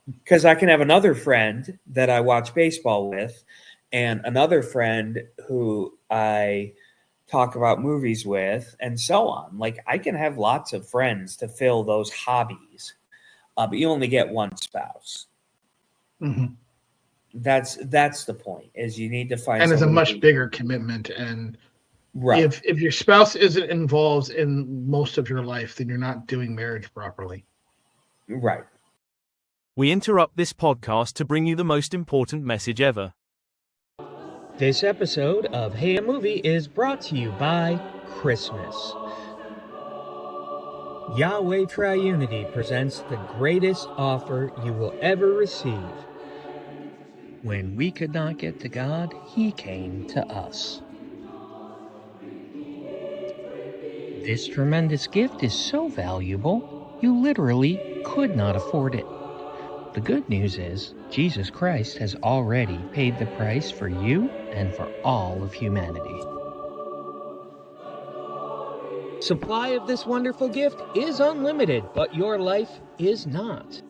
Because I can have another friend that I watch baseball with, and another friend who I talk about movies with, and so on. Like, I can have lots of friends to fill those hobbies, but you only get one spouse. Mm-hmm. That's the point, is you need to find. And it's a much bigger commitment. And if your spouse isn't involved in most of your life, then you're not doing marriage properly. Right. We interrupt this podcast to bring you the most important message ever. This episode of Hey a Movie is brought to you by Christmas. Yahweh Triunity presents the greatest offer you will ever receive. When we could not get to God, He came to us. This tremendous gift is so valuable, you literally could not afford it. The good news is, Jesus Christ has already paid the price for you and for all of humanity. Supply of this wonderful gift is unlimited, but your life is not.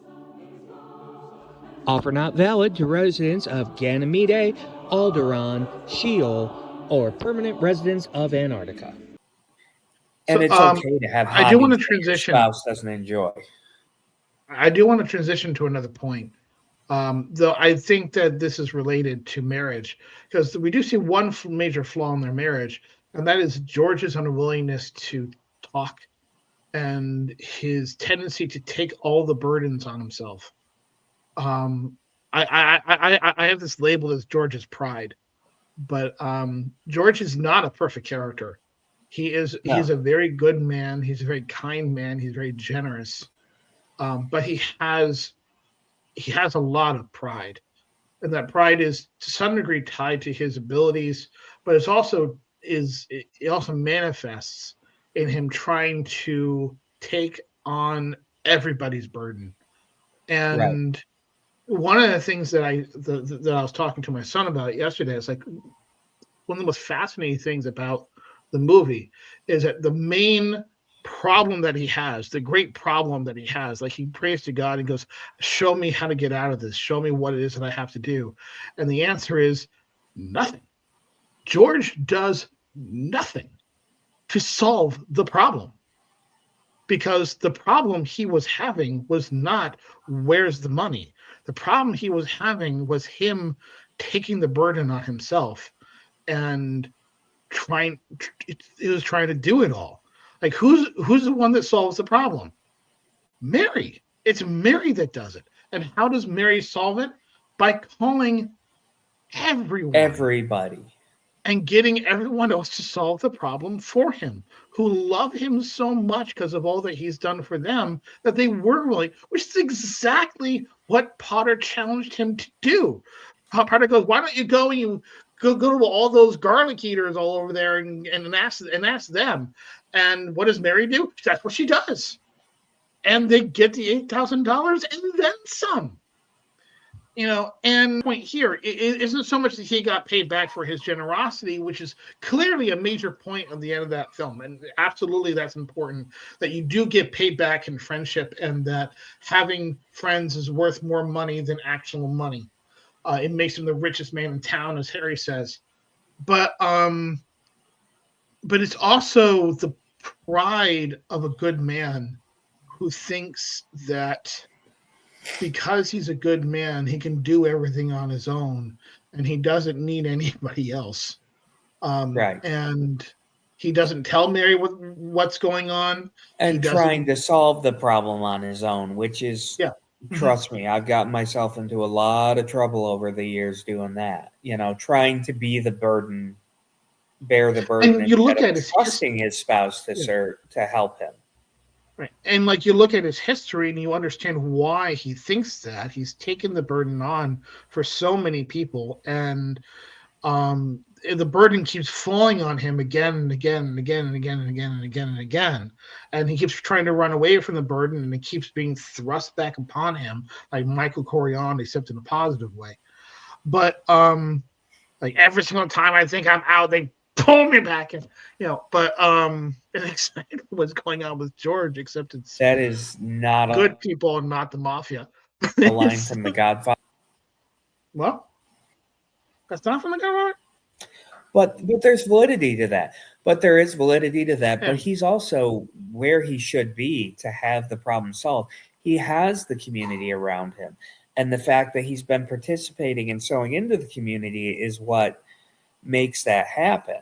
Offer not valid to residents of Ganymede, Alderaan, Sheol, or permanent residents of Antarctica. And it's okay to have hobbies I do want to that transition. your spouse doesn't enjoy. I do want to transition to another point, though I think that this is related to marriage, because we do see one major flaw in their marriage, and that is George's unwillingness to talk and his tendency to take all the burdens on himself. I have this labeled as George's pride, but George is not a perfect character. He's a very good man. He's a very kind man. He's very generous. But he has a lot of pride, and that pride is to some degree tied to his abilities, but it also manifests in him trying to take on everybody's burden. And one of the things that I was talking to my son about yesterday is like one of the most fascinating things about the movie is that the main problem that he has, the great problem that he has, like he prays to God and goes, show me how to get out of this. Show me what it is that I have to do. And the answer is nothing. George does nothing to solve the problem. because the problem he was having was not where's the money. The problem he was having was him taking the burden on himself and it was trying to do it all. Like who's the one that solves the problem? Mary. It's Mary that does it. And how does Mary solve it? By calling everybody and getting everyone else to solve the problem for him, who love him so much because of all that he's done for them that they were willing, which is exactly what Potter challenged him to do. Potter goes, why don't you go and you go to all those garlic eaters all over there and ask them. And what does Mary do? That's what she does. And they get the $8,000 and then some. And point here, it isn't so much that he got paid back for his generosity, which is clearly a major point of the end of that film. And absolutely that's important, that you do get paid back in friendship and that having friends is worth more money than actual money. It makes him the richest man in town, as Harry says. But it's also the pride of a good man who thinks that because he's a good man, he can do everything on his own and he doesn't need anybody else. Right. And he doesn't tell Mary what's going on. And trying to solve the problem on his own, which is, trust me, I've gotten myself into a lot of trouble over the years doing that. Trying to be the burden, bear the burden, and you look at trusting his spouse to help him. Right. And you look at his history and you understand why he thinks that. He's taken the burden on for so many people, and the burden keeps falling on him again and again and again and again and again and again and again. And he keeps trying to run away from the burden, and it keeps being thrust back upon him like Michael Corleone, except in a positive way. But every single time I think I'm out, they pull me back in, but it's exciting what's going on with George, except that is not good people and not the mafia. A line from The Godfather. Well, that's not from The Godfather. But there's validity to that. But there is validity to that. Yeah. But he's also where he should be to have the problem solved. He has the community around him. And the fact that he's been participating and sewing into the community is what makes that happen.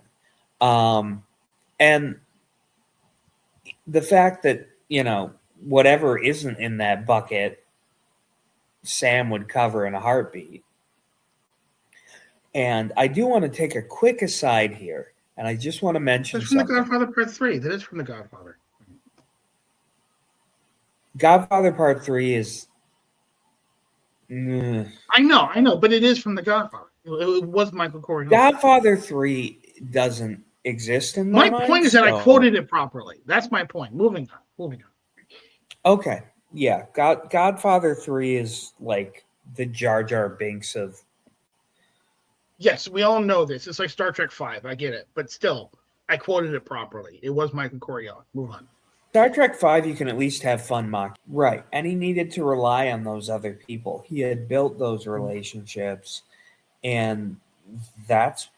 And the fact that, whatever isn't in that bucket, Sam would cover in a heartbeat. And I do want to take a quick aside here, and I just want to mention That's from something. The Godfather Part 3. That is from The Godfather. Godfather Part 3 is... I know, but it is from The Godfather. It was Michael Corleone. Godfather 3 doesn't exist in my mind. Point is that I quoted it properly. That's my point. Moving on. Okay. Yeah. Godfather 3 is like the Jar Jar Binks of... Yes, we all know this. It's like Star Trek 5. I get it. But still, I quoted it properly. It was Michael Corleone. Move on. Star Trek 5, you can at least have fun mocking. Right. And he needed to rely on those other people. He had built those relationships. And that's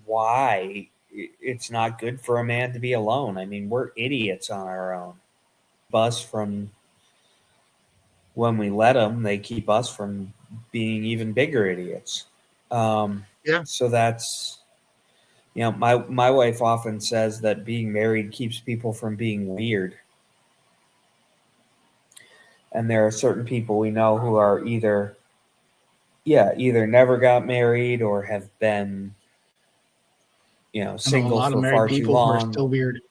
why it's not good for a man to be alone. I mean, we're idiots on our own. Us from when we let them, they keep us from being even bigger idiots. So that's, my wife often says that being married keeps people from being weird. And there are certain people we know who are either never got married or have been, single for far too long. Who are still weird.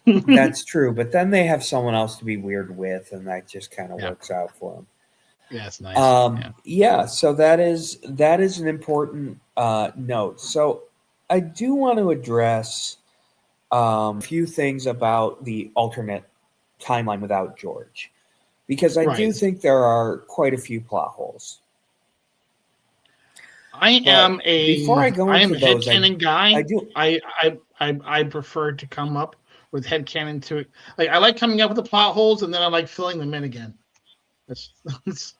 That's true, but then they have someone else to be weird with, and that just kind of works out for them. Yeah, it's nice. So that is an important note. So I do want to address a few things about the alternate timeline without George, because I do think there are quite a few plot holes. Before I go into those, headcanon guy. I prefer to come up with headcanon to it. I like coming up with the plot holes, and then I like filling them in again. That's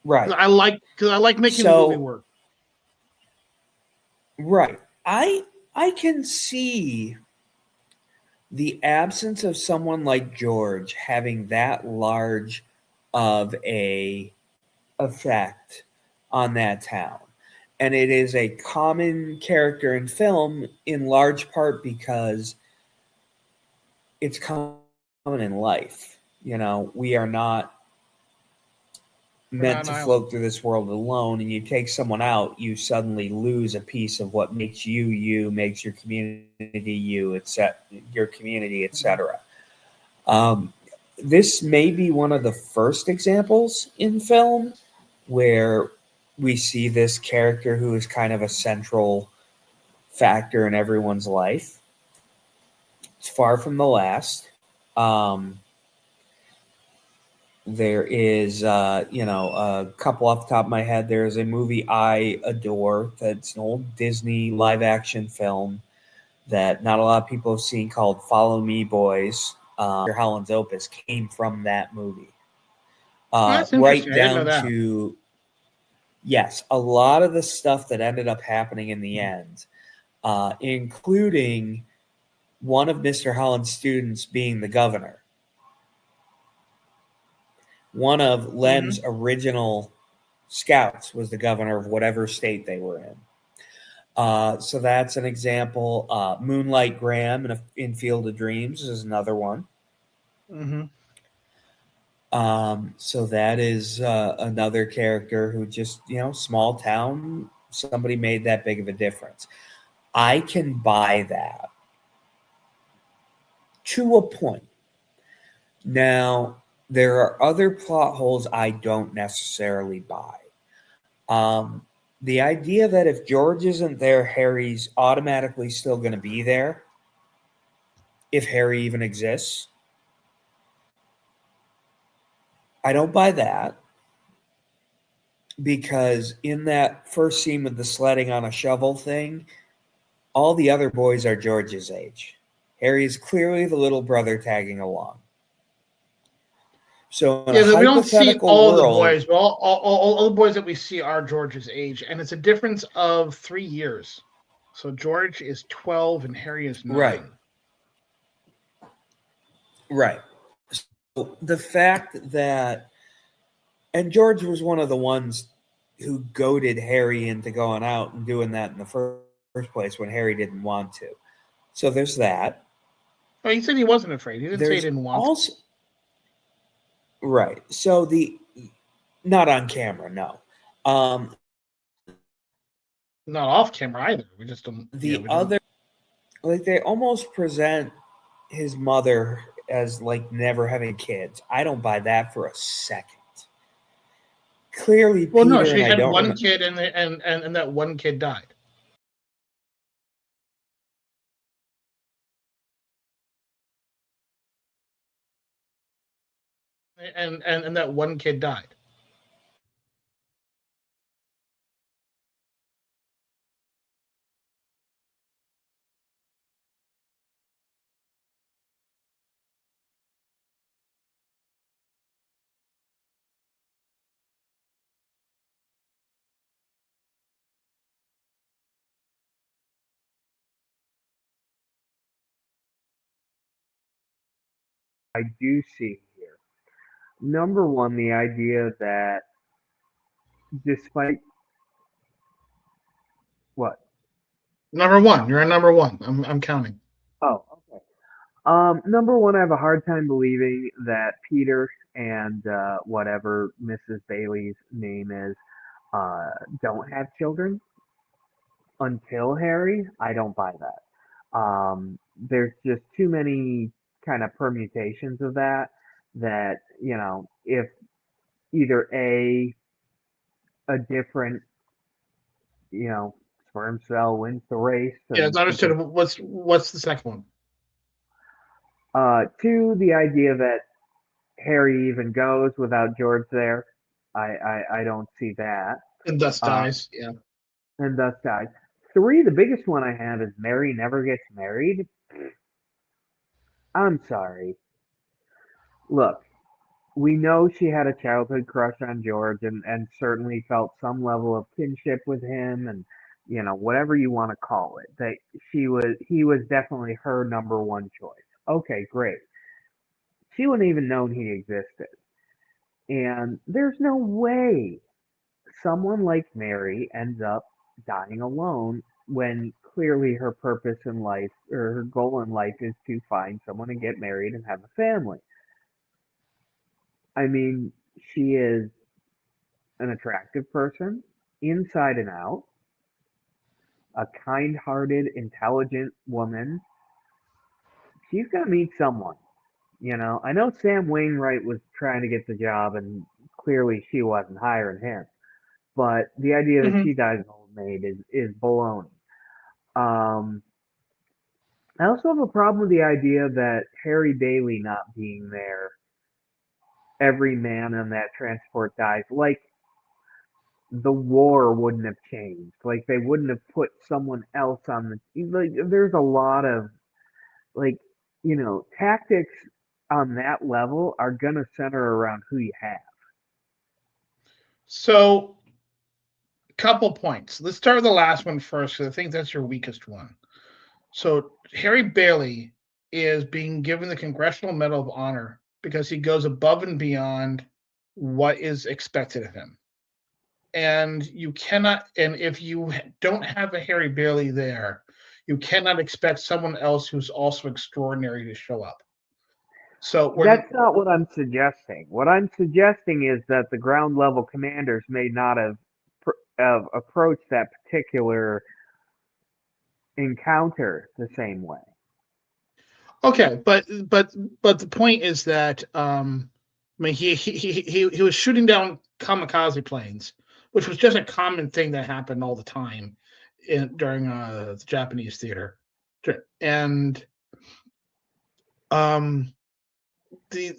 right. I like making the movie work. Right. I can see the absence of someone like George having that large of a effect on that town. And it is a common character in film in large part because it's common in life. You know, we are not We're not meant an to island. float through this world alone, and you take someone out, you suddenly lose a piece of what makes you you, makes your community you, your community, etc. Um, this may be one of the first examples in film where we see this character who is kind of a central factor in everyone's life. It's far from the last. Um, there is, a couple off the top of my head. There's a movie I adore that's an old Disney live action film that not a lot of people have seen called Follow Me Boys. Holland's opus came from that movie. Oh, that's Right interesting. I didn't know down that. to, yes, a lot of the stuff that ended up happening in the end, including one of Mr. Holland's students being the governor. One of Len's original scouts was the governor of whatever state they were in. So that's an example. Moonlight Graham in Field of Dreams is another one. Mm-hmm. So that is another character who just, small town, somebody made that big of a difference. I can buy that to a point. Now, there are other plot holes I don't necessarily buy. The idea that if George isn't there, Harry's automatically still going to be there, if Harry even exists. I don't buy that because in that first scene with the sledding on a shovel thing, all the other boys are George's age. Harry is clearly the little brother tagging along. So in a We don't see hypothetical all the world, boys, but all the boys that we see are George's age, and it's a difference of 3 years. So George is 12 and Harry is 9. Right. So the fact that, and George was one of the ones who goaded Harry into going out and doing that in the first place when Harry didn't want to. So there's that. Oh, he said he wasn't afraid. He didn't say he There's didn't want also right. So not on camera, no. not off camera either. We just don't. Like they almost present his mother as like never having kids. I don't buy that for a second. Clearly, Well, no, Peter she and I had don't one remember. kid, and that one kid died. And that one kid died. I do see here. Number one, the idea that despite what? Number one, you're at number one. I'm counting. Oh, okay. Number one, I have a hard time believing that Peter and whatever Mrs. Bailey's name is don't have children until Harry. I don't buy that. There's just too many kind of permutations of that. That if either a different sperm cell wins the race, Yeah, it's and understood. What's the second one? two, the idea that Harry even goes without George there. I don't see that. And thus Uh, dies. Yeah. and thus dies. Three, the biggest one I have is Mary never gets married. I'm sorry. Look, we know she had a childhood crush on George and certainly felt some level of kinship with him and whatever you want to call it. That he was definitely her number one choice. Okay, great. She wouldn't even known he existed. And there's no way someone like Mary ends up dying alone when clearly her purpose in life or her goal in life is to find someone and get married and have a family. I mean, she is an attractive person inside and out, a kind hearted, intelligent woman. She's going to meet someone. I know Sam Wainwright was trying to get the job and clearly she wasn't hiring him. But the idea that Mhm. she dies an old maid is baloney. Um, I also have a problem with the idea that Harry Bailey not being there, every man on that transport dies. Like the war wouldn't have changed. Like they wouldn't have put someone else on the. Like there's a lot of like tactics on that level are gonna center around who you have. So, couple points. Let's start with the last one first, because I think that's your weakest one. So, Harry Bailey is being given the Congressional Medal of Honor because he goes above and beyond what is expected of him. And you cannot, and if you don't have a Harry Bailey there, you cannot expect someone else who's also extraordinary to show up. So That's not what I'm suggesting. What I'm suggesting is that the ground level commanders may not have approached that particular encounter the same way. okay, but the point is that I mean he was shooting down kamikaze planes, which was just a common thing that happened all the time during the Japanese theater, and um the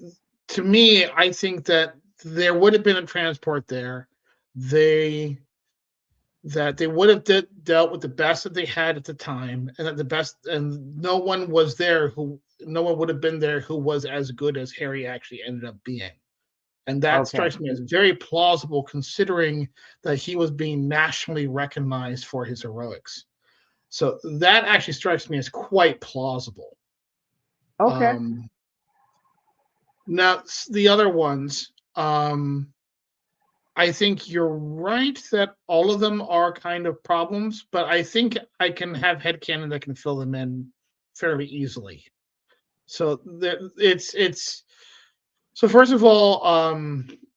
to me, I think that there would have been a transport there. They that they would have dealt with the best that they had at the time, and that the best, and no one was there who, no one would have been there who was as good as Harry actually ended up being. And that Okay. strikes me as very plausible, considering that he was being nationally recognized for his heroics. So that actually strikes me as quite plausible. Okay. Um, Now the other ones, I think you're right that all of them are kind of problems, but I think I can have headcanon that can fill them in fairly easily. So it's so first of all,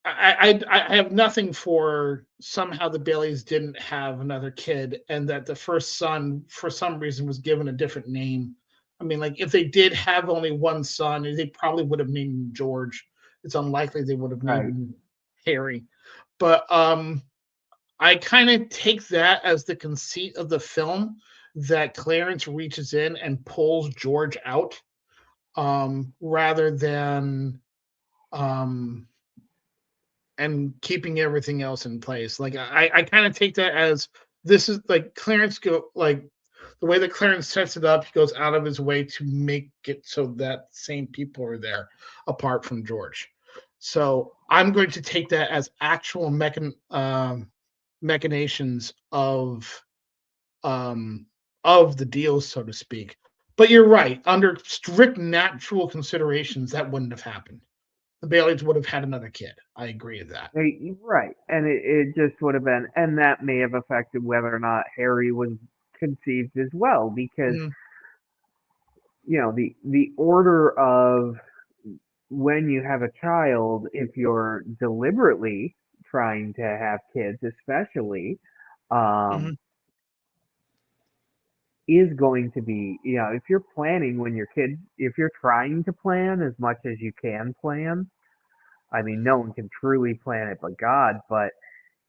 I have nothing for somehow the Baileys didn't have another kid, and that the first son for some reason was given a different name. I mean, like if they did have only one son, they probably would have named him George. It's unlikely they would have named Right. him Harry. But I kind of take that as the conceit of the film, that Clarence reaches in and pulls George out, rather than um, and keeping everything else in place. Like I kind of take that as this is like Clarence go like the way that Clarence sets it up. He goes out of his way to make it so that same people are there apart from George. So I'm going to take that as actual machinations um, of the deal, so to speak. But you're right. Under strict natural considerations, that wouldn't have happened. The Baileys would have had another kid. I agree with that. Right. And it just would have been, and that may have affected whether or not Harry was conceived as well, because Mm, the order of when you have a child, if you're deliberately trying to have kids, especially, um, mhm. is going to be, if you're planning when your kids, if you're trying to plan as much as you can plan. I mean, no one can truly plan it but God, but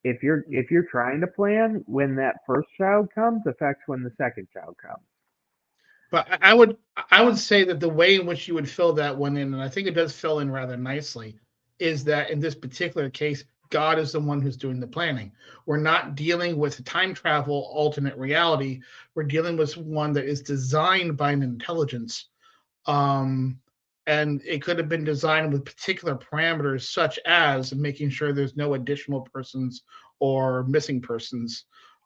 if you're trying to plan, when that first child comes affects when the second child comes. But I would say that the way in which you would fill that one in, and I think it does fill in rather nicely, is that in this particular case, God is the one who's doing the planning. We're not dealing with time travel alternate reality. We're dealing with one that is designed by an intelligence. Um, and it could have been designed with particular parameters, such as making sure there's no additional persons or missing persons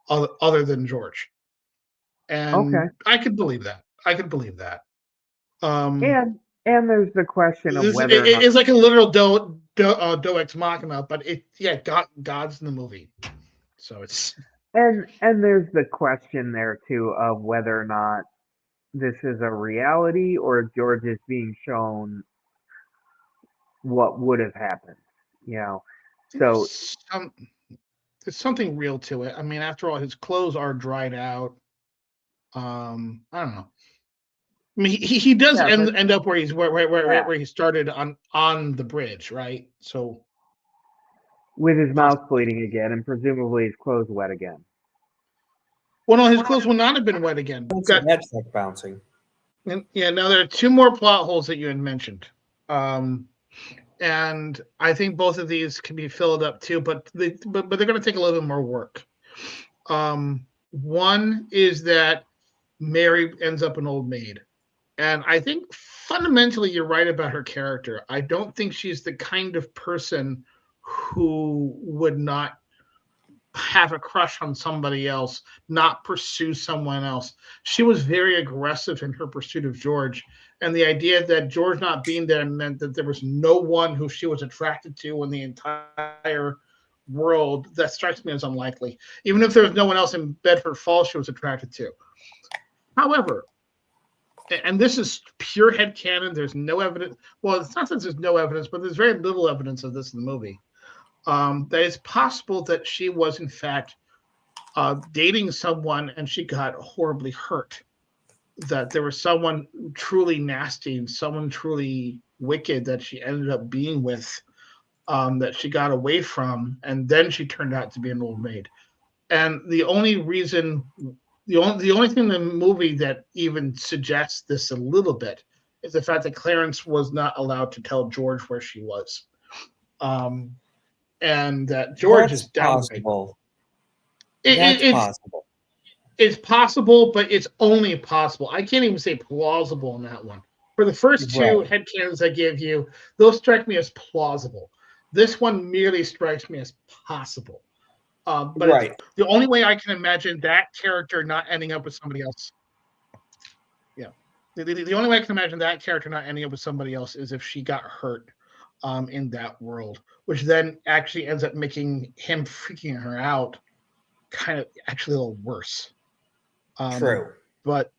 other than George. Okay. And I could believe that. I could believe that. And there's the question of This, whether or not it's like a literal do ex machina, but God's in the movie, so it's and there's the question there too of whether or not this is a reality or if George is being shown what would have happened. You know, so there's something real to it. I mean, after all, his clothes are dried out. I don't know. I mean, he does yeah, but end up where he's yeah, where he started on the bridge, right? So with his mouth bleeding again and presumably his clothes wet again. well, no, his clothes would not have been wet again. That's like bouncing. And, yeah, now there are two more plot holes that you had mentioned. And I think both of these can be filled up too, but they're going to take a little bit more work. One is that Mary ends up an old maid, and I think fundamentally you're right about her character. I don't think she's the kind of person who would not have a crush on somebody else, not pursue someone else. She was very aggressive in her pursuit of George. And the idea that George not being there meant that there was no one who she was attracted to in the entire world, that strikes me as unlikely. Even if there was no one else in Bedford Falls she was attracted to. However, and this is pure headcanon, there's no evidence. Well, it's not that there's no evidence, but there's very little evidence of this in the movie. That it's possible that she was, in fact, dating someone and she got horribly hurt. That there was someone truly nasty and someone truly wicked that she ended up being with, that she got away from, and then she turned out to be an old maid. And the only thing in the movie that even suggests this a little bit is the fact that Clarence was not allowed to tell George where she was. And that George is possible. It's possible. It's possible, but it's only possible. I can't even say plausible in that one. For the first two headcanons I give you, those strike me as plausible. This one merely strikes me as possible. But the only way I can imagine that character not ending up with somebody else. Yeah. The only way I can imagine that character not ending up with somebody else is if she got hurt in that world, which then actually ends up making him freaking her out kind of actually a little worse. True. But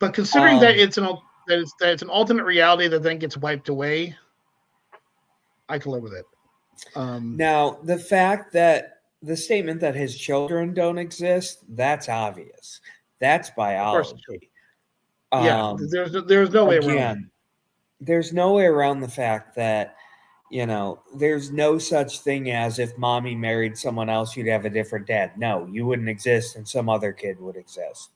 considering that it's an alternate reality that then gets wiped away, I can live with it. Now, the fact that the statement that his children don't exist, that's obvious. That's biology. Yeah, there's no way around it. There's no way around the fact that, there's no such thing as if mommy married someone else, you'd have a different dad. No, you wouldn't exist and some other kid would exist.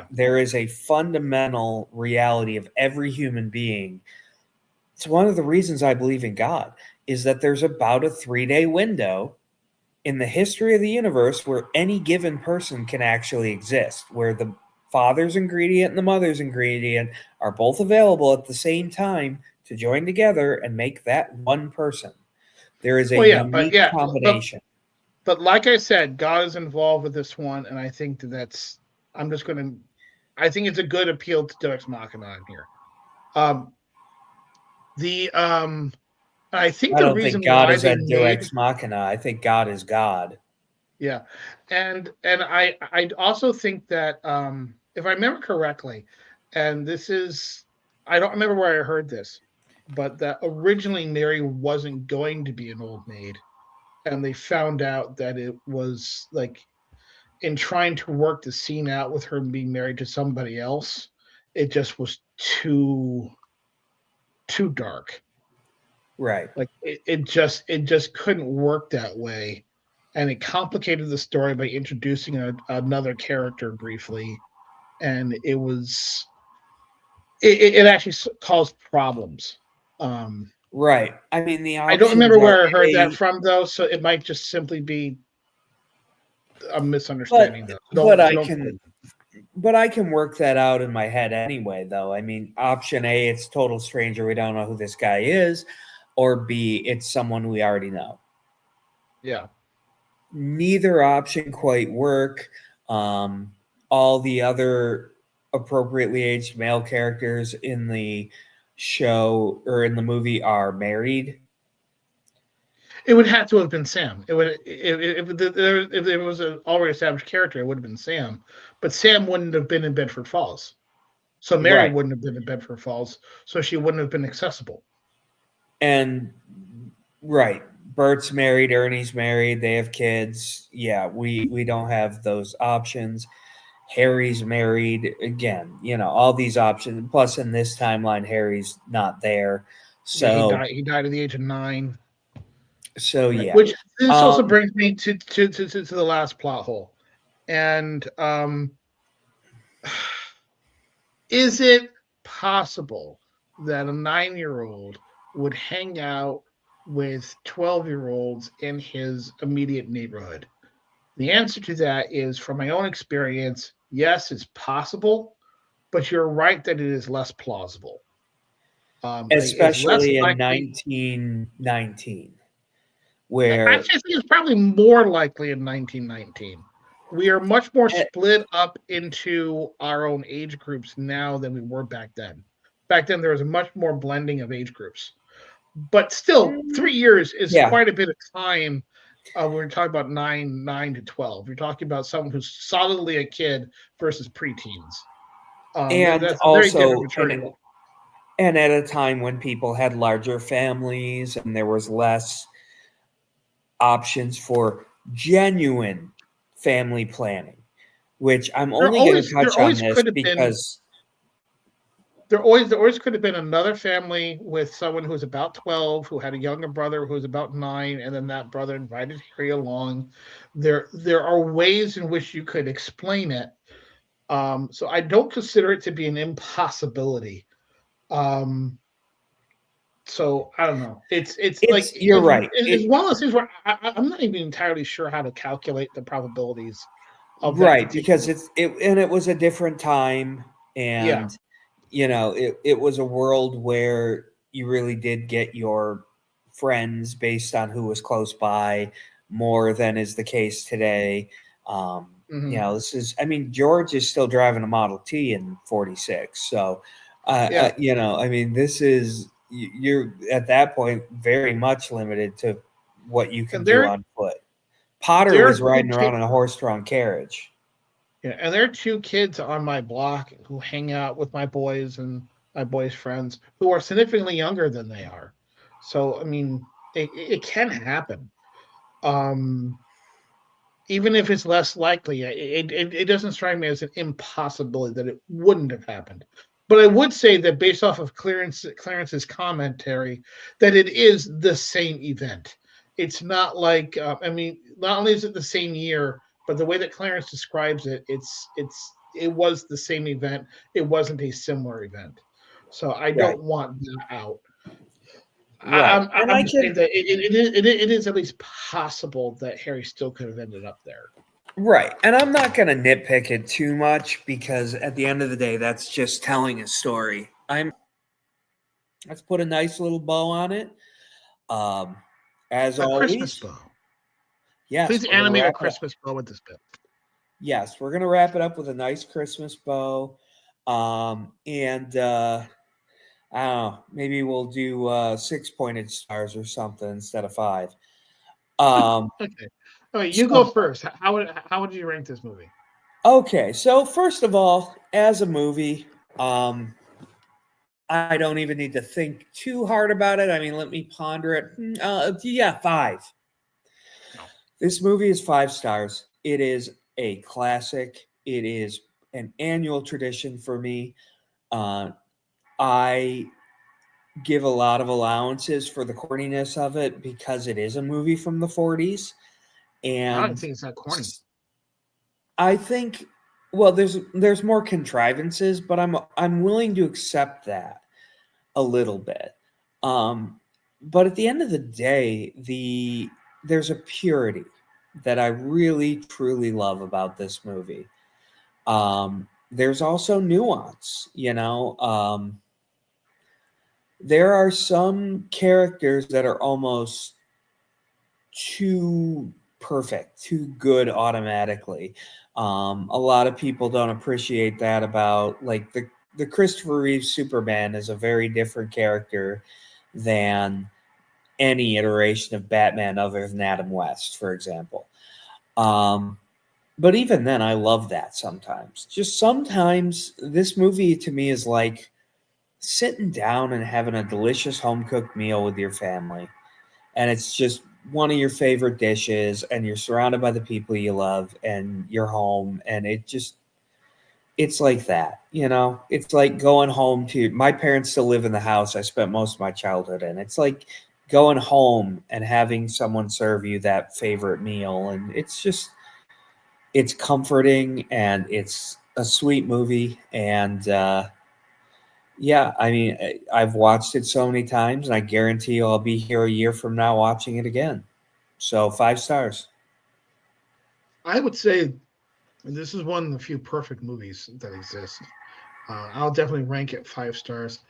There is a fundamental reality of every human being. It's one of the reasons I believe in God, is that there's about a 3-day window in the history of the universe where any given person can actually exist, where the father's ingredient and the mother's ingredient are both available at the same time to join together and make that one person. There is a unique combination. But like I said, God is involved with this one, and I think I think it's a good appeal to Deus Machina here. I don't think God is a Deus Machina. I think God is God. Yeah, and I also think that if I remember correctly, and this is, I don't remember where I heard this, but that originally Mary wasn't going to be an old maid, and they found out that it was like, in trying to work the scene out with her being married to somebody else, it just was too dark. Right. Like it just couldn't work that way. And it complicated the story by introducing another character briefly. And it actually caused problems. Right. I mean, I don't remember where I heard that from, though, so it might just simply be a misunderstanding. But I can work that out in my head anyway, though. I mean, option A, it's total stranger. We don't know who this guy is. Or B, it's someone we already know. Yeah. Neither option quite work. All the other appropriately aged male characters in the show or in the movie are married. It would have to have been Sam. It would if there was an already established character, it would have been Sam. But Sam wouldn't have been in Bedford Falls, so Mary Right. wouldn't have been in Bedford Falls, so she wouldn't have been accessible. And right, Bert's married, Ernie's married, they have kids. Yeah, we don't have those options. Harry's married again, all these options. Plus, in this timeline, Harry's not there. Yeah, he So, died. He died at the age of 9. Yeah. Which this also Um, brings me to the last plot hole, and is it possible that a 9-year-old would hang out with 12-year-olds in his immediate neighborhood? The answer to that is, from my own experience, yes, it's possible, but you're right that it is less plausible. It's less especially in likely. 1919, where Actually, I think it's probably more likely in 1919. We are much more Eh. split up into our own age groups now than we were back then. Back then, there was a much more blending of age groups. But still, 3 years is Yeah. quite a bit of time. We're talking about 9 to 12. You're talking about someone who's solidly a kid versus preteens. and That's a very different also maturity level. and at a time when people had larger families and there was less options for genuine family planning, which I'm only going to touch on this because there always could have been another family with someone who was about 12 who had a younger brother who was about 9, and then that brother invited Harry along. There are ways in which you could explain it. So I don't consider it to be an impossibility. So I don't know. It's like you're right. It's one of those things where I'm not even entirely sure how to calculate the probabilities of that Right, because particular- it was a different time, and it was a world where you really did get your friends based on who was close by more than is the case today. This is, I mean, George is still driving a Model T in 46. So, this is, you're at that point very much limited to what you can do on foot. Potter was riding around in a horse-drawn carriage. Yeah, and there are 2 kids on my block who hang out with my boys and my boys' friends who are significantly younger than they are. So, I mean, it can happen. Even if it's less likely, it doesn't strike me as an impossibility that it wouldn't have happened. But I would say that based off of Clarence's commentary, that it is the same event. It's not like not only is it the same year, but the way that Clarence describes it, it was the same event. It wasn't a similar event. So I don't want that out. Right. I'm just saying that it is at least possible that Harry still could have ended up there. Right. And I'm not going to nitpick it too much because at the end of the day, that's just telling a story. Let's put a nice little bow on it. As always. Christmas bow. Yes. Please animate a Christmas bow with this bit. Yes. We're going to wrap it up with a nice Christmas bow. I don't know, maybe we'll do 6 pointed stars or something instead of 5. Okay. All right, you go first. How would you rank this movie? Okay, so first of all, as a movie, I don't even need to think too hard about it. I mean, let me ponder it. 5. This movie is 5 stars. It is a classic. It is an annual tradition for me. I give a lot of allowances for the corniness of it because it is a movie from the 40s. And I don't think it's that corny. I think, well, there's more contrivances, but I'm willing to accept that a little bit. But at the end of the day, there's a purity that I really truly love about this movie. There's also nuance, there are some characters that are almost too perfect, too good automatically. A lot of people don't appreciate that about like the Christopher Reeve Superman is a very different character than any iteration of Batman other than Adam West, for example. But even then, I love that sometimes. Just sometimes, this movie to me is like sitting down and having a delicious home cooked meal with your family. And it's just one of your favorite dishes, and you're surrounded by the people you love, and you're home, and it's like that, you know? It's like going home to my parents still live in the house I spent most of my childhood in. It's like going home and having someone serve you that favorite meal, and it's comforting, and it's a sweet movie, and yeah, I mean, I've watched it so many times, and I guarantee you I'll be here a year from now watching it again. So 5 stars. I would say this is one of the few perfect movies that exist. I'll definitely rank it 5 stars.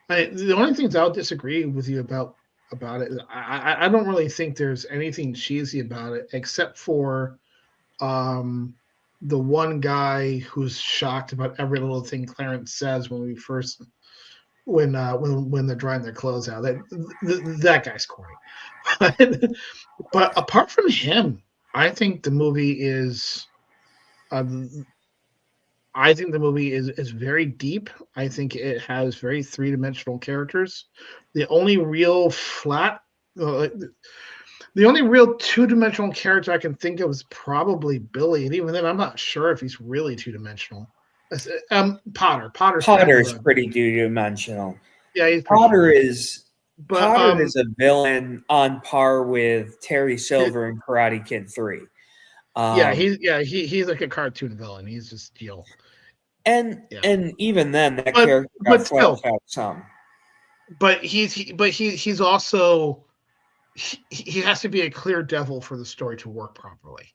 The only things I'll disagree with you about it, I don't really think there's anything cheesy about it, except for the one guy who's shocked about every little thing Clarence says when they're drying their clothes out. That guy's corny. But apart from him, I think the movie is very deep. I think it has very three-dimensional characters. The only real two-dimensional character I can think of is probably Billy, and even then, I'm not sure if he's really two-dimensional. Potter. Potter's pretty two-dimensional. Yeah, he's Potter is But a villain on par with Terry Silver in Karate Kid 3. He's like a cartoon villain. He's just Steel. And even then, that character got fleshed out some. But he's also he has to be a clear devil for the story to work properly.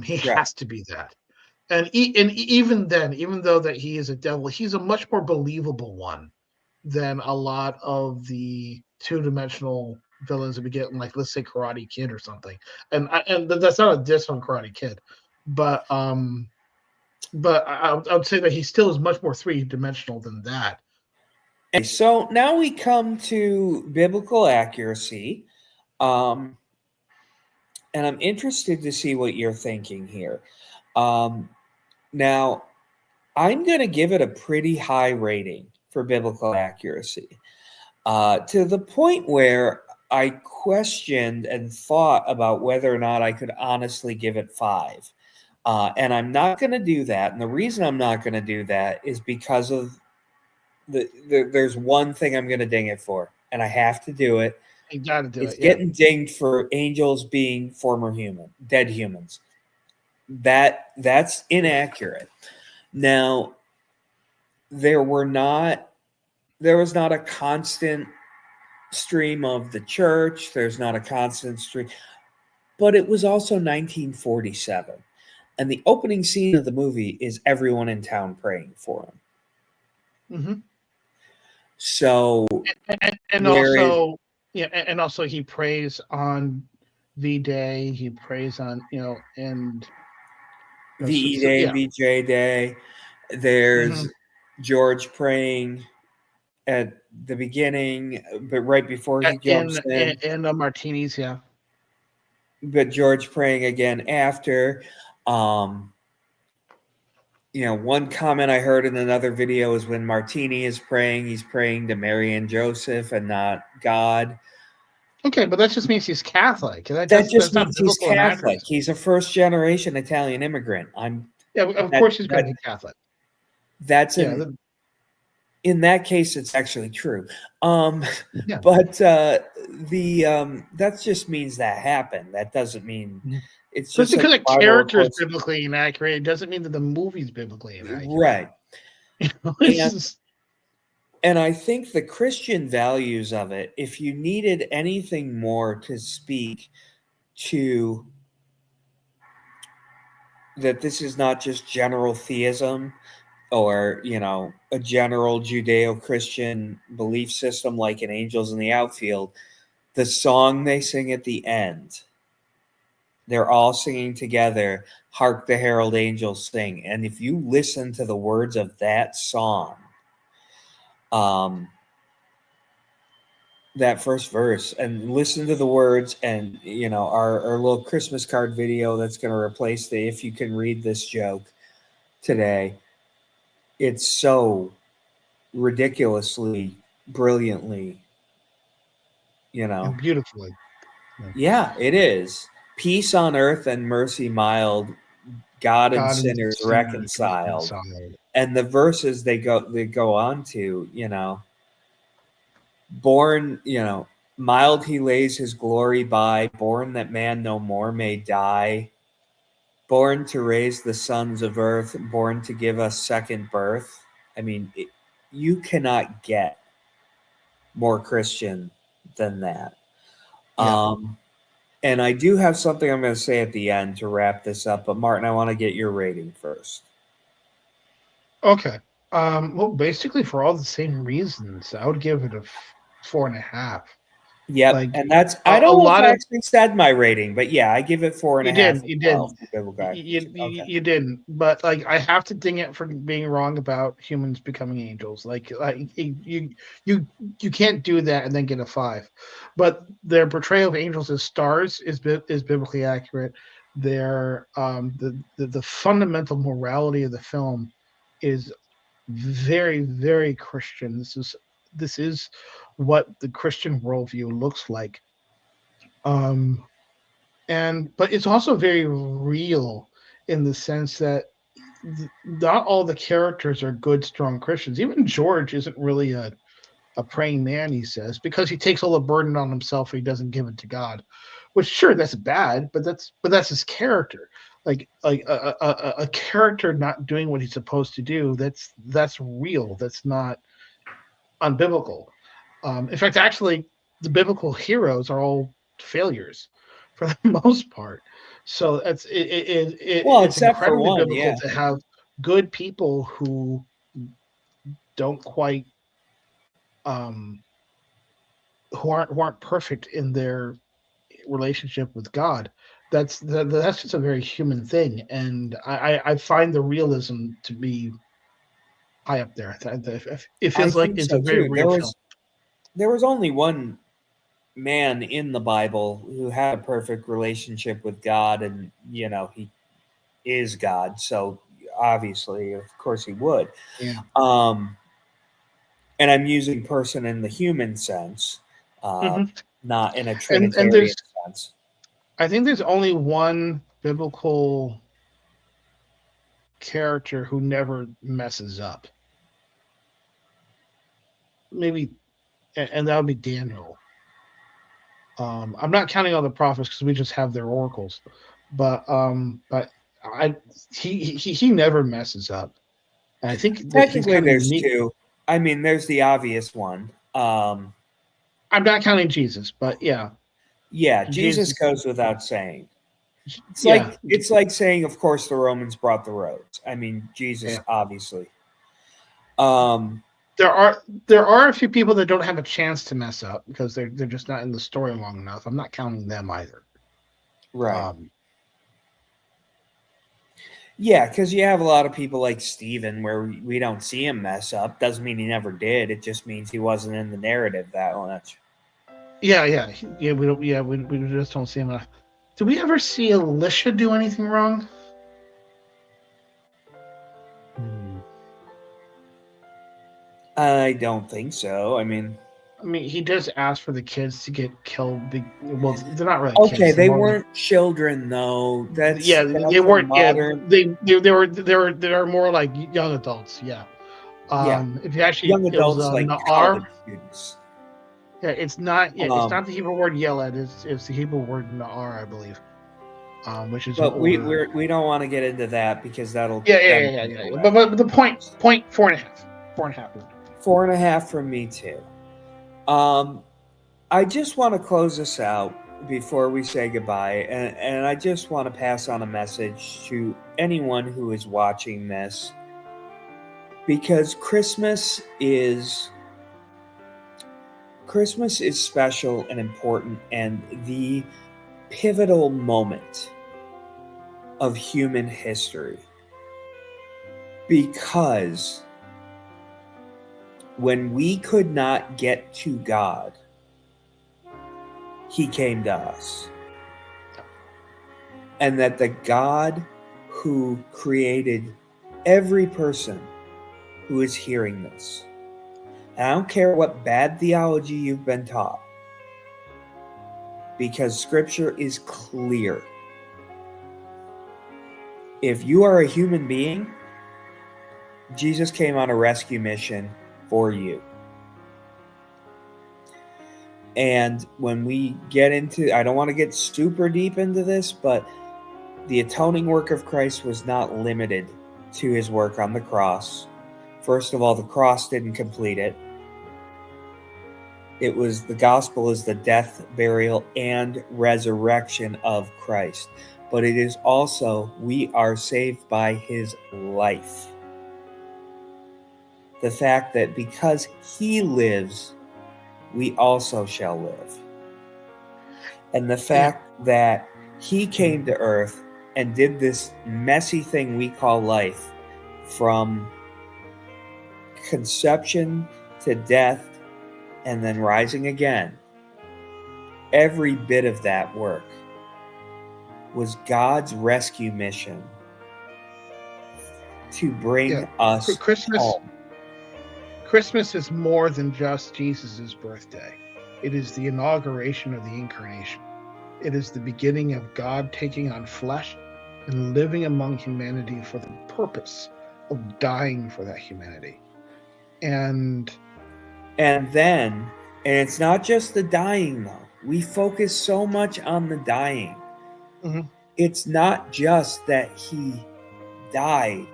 He has to be that. And even then, even though that he is a devil, he's a much more believable one than a lot of the two-dimensional villains that we get in, like, let's say, Karate Kid or something. And that's not a diss on Karate Kid, but I would say that he still is much more three-dimensional than that. So now we come to biblical accuracy, and I'm interested to see what you're thinking here. Now, I'm going to give it a pretty high rating for biblical accuracy, to the point where I questioned and thought about whether or not I could honestly give it 5. And I'm not going to do that. And the reason I'm not going to do that is because of there's one thing I'm going to ding it for, and I have to do it. You got to do it's it. It's getting dinged for angels being dead humans. That's inaccurate. Now, there was not a constant stream of the church. There's not a constant stream, but it was also 1947, and the opening scene of the movie is everyone in town praying for him. Mm-hmm. So, and also he prays on V-Day. He prays on and VE Day, VJ Day. There's George praying at the beginning, but right before he jumps in. And the martinis, yeah. But George praying again after. One comment I heard in another video is when Martini is praying, he's praying to Mary and Joseph and not God. Okay, but that just means he's Catholic. That just means he's Catholic. He's a first-generation Italian immigrant. Of course he's going to be Catholic. That's in that case, it's actually true. But that just means that happened. That doesn't mean it's just because a character is biblically inaccurate. It doesn't mean that the movie's biblically inaccurate. Right. And I think the Christian values of it, if you needed anything more to speak to that this is not just general theism or, a general Judeo-Christian belief system like in Angels in the Outfield, the song they sing at the end they're all singing together, "Hark the Herald Angels Sing." And if you listen to the words of that song, that first verse, and listen to the words, and our little Christmas card video that's going to replace the "If You Can Read This" joke today, it's so ridiculously, brilliantly, And beautifully. yeah, it is. Peace on earth and mercy mild, God and God and sinners sinners reconciled. reconciled. And the verses they go on to, born, mild he lays his glory by, born that man no more may die, born to raise the sons of earth, born to give us second birth. I mean, you cannot get more Christian than that. Yeah. And I do have something I'm going to say at the end to wrap this up, but Martin, I want to get your rating first. Okay. Well, basically for all the same reasons, I would give it a 4.5. Yep, Like, and that's a I don't know if lot I of actually said my rating, but yeah, I give it 4.5 you didn't, as you well didn't, for biblical accuracy. Okay. you didn't. But like, I have to ding it for being wrong about humans becoming angels. Like you can't do that and then get a 5. But their portrayal of angels as stars is biblically accurate. Their the fundamental morality of the film is very, very Christian. This is what the Christian worldview looks like. But it's also very real in the sense that not all the characters are good, strong Christians. Even George isn't really a praying man, he says, because he takes all the burden on himself and he doesn't give it to God. Which, sure, that's bad, but that's his character. Like a character not doing what he's supposed to do. That's real. That's not unbiblical. In fact, actually, the biblical heroes are all failures for the most part. So Well, it's except for incredibly one, biblical yeah. to have good people who don't quite who aren't perfect in their relationship with God. That's just a very human thing, and I find the realism to be high up there. It I feels like think it's a so very too. real film. There was only one man in the Bible who had a perfect relationship with God, and he is God, so obviously, of course, he would. Yeah. And I'm using person in the human sense, Mhm. not in a And Trinitarian sense. I think there's only one biblical character who never messes up. Maybe, and that would be Daniel. I'm not counting all the prophets because we just have their oracles, but he never messes up. And I think that he's Technically, kind of there's unique. two. I mean, there's the obvious one. I'm not counting Jesus, but yeah. Yeah, Jesus Jesus. goes without saying. Yeah. It's like saying, of course, the Romans brought the roads. I mean, Jesus, Yeah. obviously. There are a few people that don't have a chance to mess up because they're just not in the story long enough. I'm not counting them either. Right. Yeah, because you have a lot of people like Stephen where we don't see him mess up. Doesn't mean he never did. It just means he wasn't in the narrative that much. Yeah. We don't. Yeah, we just don't see him enough. Did we ever see Alicia do anything wrong? I don't think so. I mean, he does ask for the kids to get killed. Well, they're not really okay, kids. they weren't children though. That's They weren't. modern. Yeah, they were more like young adults. Yeah. If you actually, Young it was adults like Na'ar. college students. Yeah, it's not. Yeah, it's not the Hebrew word yeled. It's the Hebrew word Na'ar, I believe. Which is. But we don't want to get into that because that'll. Yeah. But the point 4.5. 4.5. 4.5 from me too. I just want to close this out before we say goodbye, and I just want to pass on a message to anyone who is watching this, because Christmas is special and important, and the pivotal moment of human history. Because when we could not get to God, he came to us. And that the God who created every person who is hearing this, and I don't care what bad theology you've been taught, because scripture is clear. If you are a human being, Jesus came on a rescue mission for you. And when we get into, I don't want to get super deep into this, but the atoning work of Christ was not limited to his work on the cross. First of all, the cross didn't complete it. It was, the gospel is the death, burial, and resurrection of Christ. But it is also, we are saved by his life. The fact that because he lives, we also shall live. And the fact that he came to earth and did this messy thing we call life, from conception to death and then rising again. Every bit of that work was God's rescue mission to bring us home. Christmas is more than just Jesus' birthday. It is the inauguration of the incarnation. It is the beginning of God taking on flesh and living among humanity for the purpose of dying for that humanity. And it's not just the dying, though. We focus so much on the dying. Mm-hmm. It's not just that he died.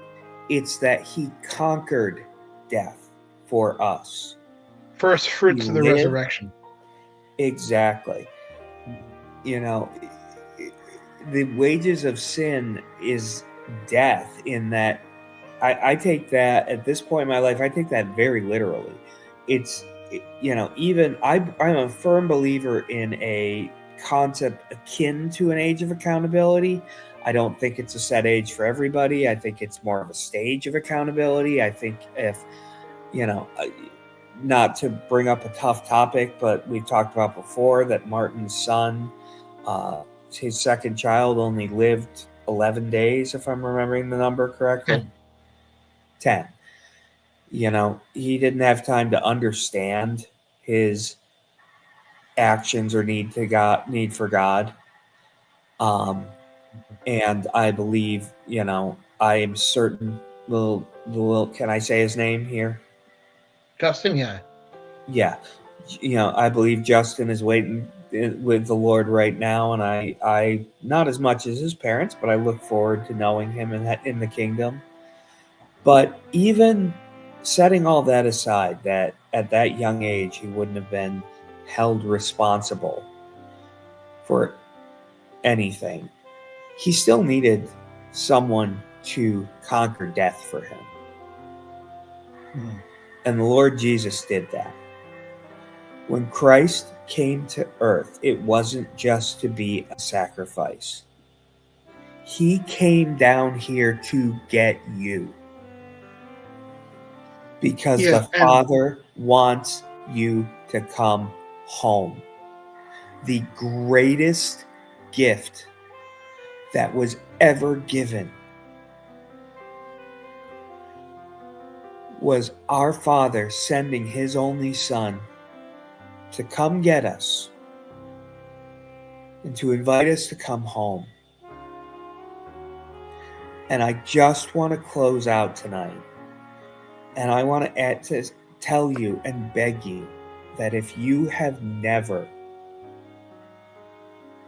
It's that he conquered death for us. First fruits of the resurrection. Exactly. You know, the wages of sin is death, in that I take that, at this point in my life, I take that very literally. It's, you know, even I'm a firm believer in a concept akin to an age of accountability. I don't think it's a set age for everybody. I think it's more of a stage of accountability. I think if, you know, not to bring up a tough topic, but we've talked about before that Martin's son, his second child, only lived 11 days, if I'm remembering the number correctly. 10. You know, he didn't have time to understand his actions or need for God. And I believe, you know, I am certain, can I say his name here? Justin, yeah. Yeah. You know, I believe Justin is waiting with the Lord right now, and I not as much as his parents, but I look forward to knowing him in the kingdom. But even setting all that aside, that at that young age he wouldn't have been held responsible for anything, he still needed someone to conquer death for him. And the Lord Jesus did that. When Christ came to earth, it wasn't just to be a sacrifice. He came down here to get you. Because the Father wants you to come home. The greatest gift that was ever given was our Father sending his only Son to come get us and to invite us to come home. And I just want to close out tonight. And I want to tell you and beg you that if you have never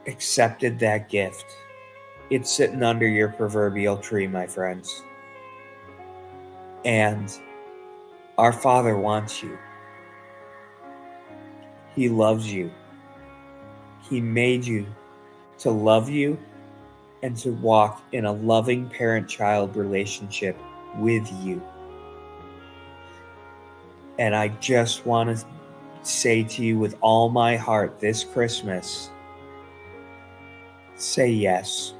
accepted that gift, it's sitting under your proverbial tree, my friends. And our Father wants you. He loves you. He made you to love you and to walk in a loving parent-child relationship with you. And I just want to say to you with all my heart this Christmas, say yes.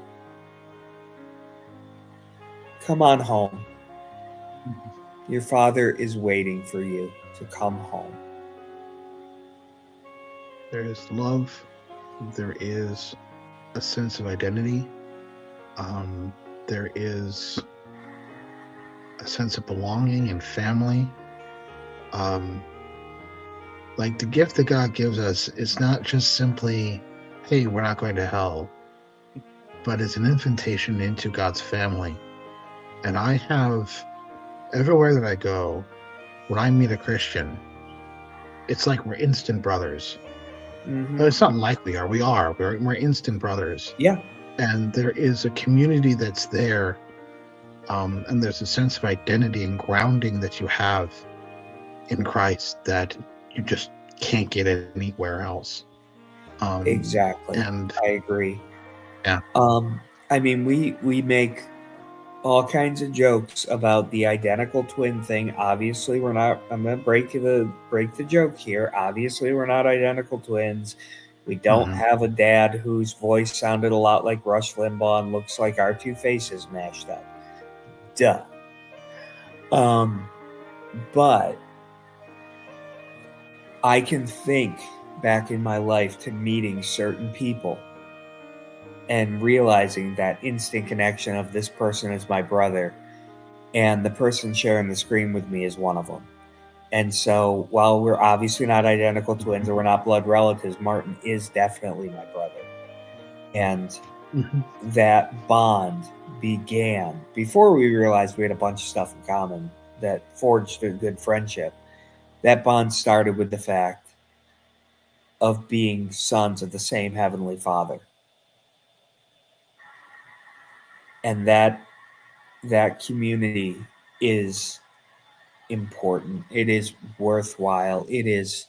come on home. Your father is waiting for you to come home. There is love. There is a sense of identity. There is a sense of belonging and family. Like the gift that God gives us is not just simply, hey, we're not going to hell, but it's an invitation into God's family. And I have, everywhere that I go, when I meet a Christian, it's like we're instant brothers. But it's not like we are. We are. We're instant brothers. Yeah. And there is a community that's there. And there's a sense of identity and grounding that you have in Christ that you just can't get anywhere else. Exactly. And I agree. Yeah. I mean, we make all kinds of jokes about the identical twin thing. Obviously, we're not. I'm gonna break the joke here. Obviously, we're not identical twins. We don't have a dad whose voice sounded a lot like Rush Limbaugh and looks like our two faces mashed up. Duh. But I can think back in my life to meeting certain people and realizing that instant connection of this person is my brother and the person sharing the screen with me is one of them. And so while we're obviously not identical twins or we're not blood relatives, Martin is definitely my brother. And that bond began before we realized we had a bunch of stuff in common that forged a good friendship. That bond started with the fact of being sons of the same Heavenly Father. And that community is important. It is worthwhile. It is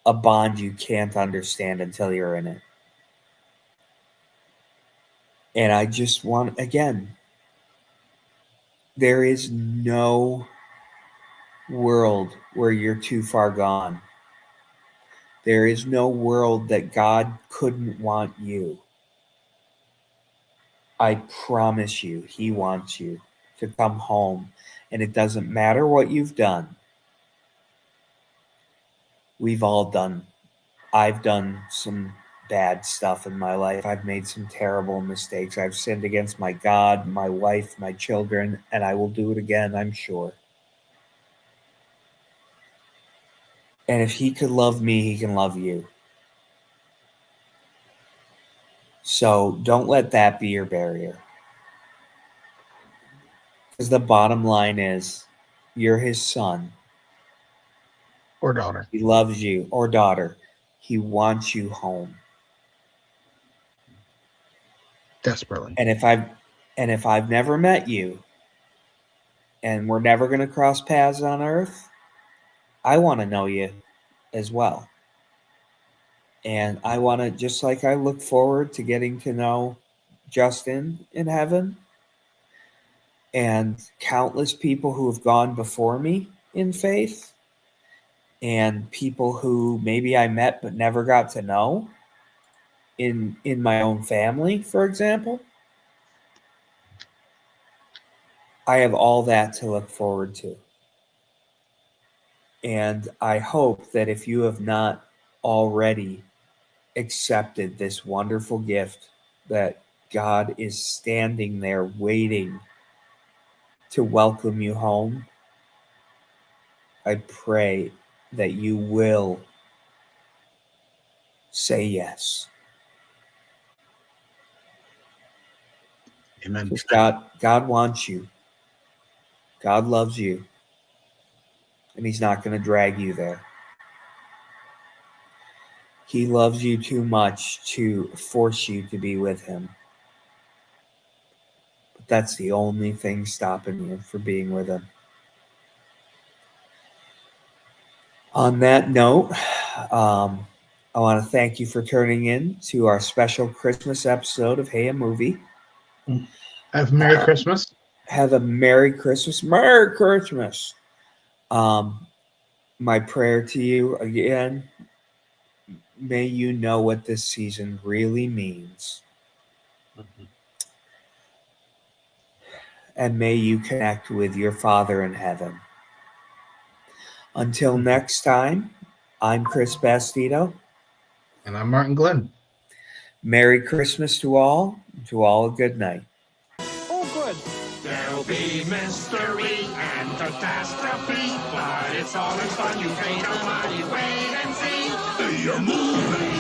a bond you can't understand until you're in it. And I just want, again, there is no world where you're too far gone. There is no world that God couldn't want you. I promise you, He wants you to come home. And it doesn't matter what you've done. We've all done. I've done some bad stuff in my life. I've made some terrible mistakes. I've sinned against my God, my wife, my children, and I will do it again, I'm sure. And if He could love me, He can love you. So don't let that be your barrier. Because the bottom line is, you're His son. Or daughter. He loves you. Or daughter. He wants you home. Desperately. And if I've never met you, and we're never going to cross paths on earth, I want to know you as well. And I want to, just like I look forward to getting to know Justin in heaven and countless people who have gone before me in faith and people who maybe I met but never got to know in my own family, for example. I have all that to look forward to. And I hope that if you have not already accepted this wonderful gift, that God is standing there waiting to welcome you home, I pray that you will say yes. Amen. Because God wants you. God loves you. And He's not going to drag you there. He loves you too much to force you to be with Him. But that's the only thing stopping you from being with Him. On that note, I want to thank you for turning in to our special Christmas episode of Hey, a Movie. Have a Merry Christmas. Have a Merry Christmas. Merry Christmas. My prayer to you again, may you know what this season really means. and may you connect with your Father in heaven. Until next time, I'm Chris Bastito. And I'm Martin Glenn. Merry Christmas to all a good night. Oh, good. There'll be mystery and catastrophe, but it's all in fun. You pay no money, wait and see. The movie.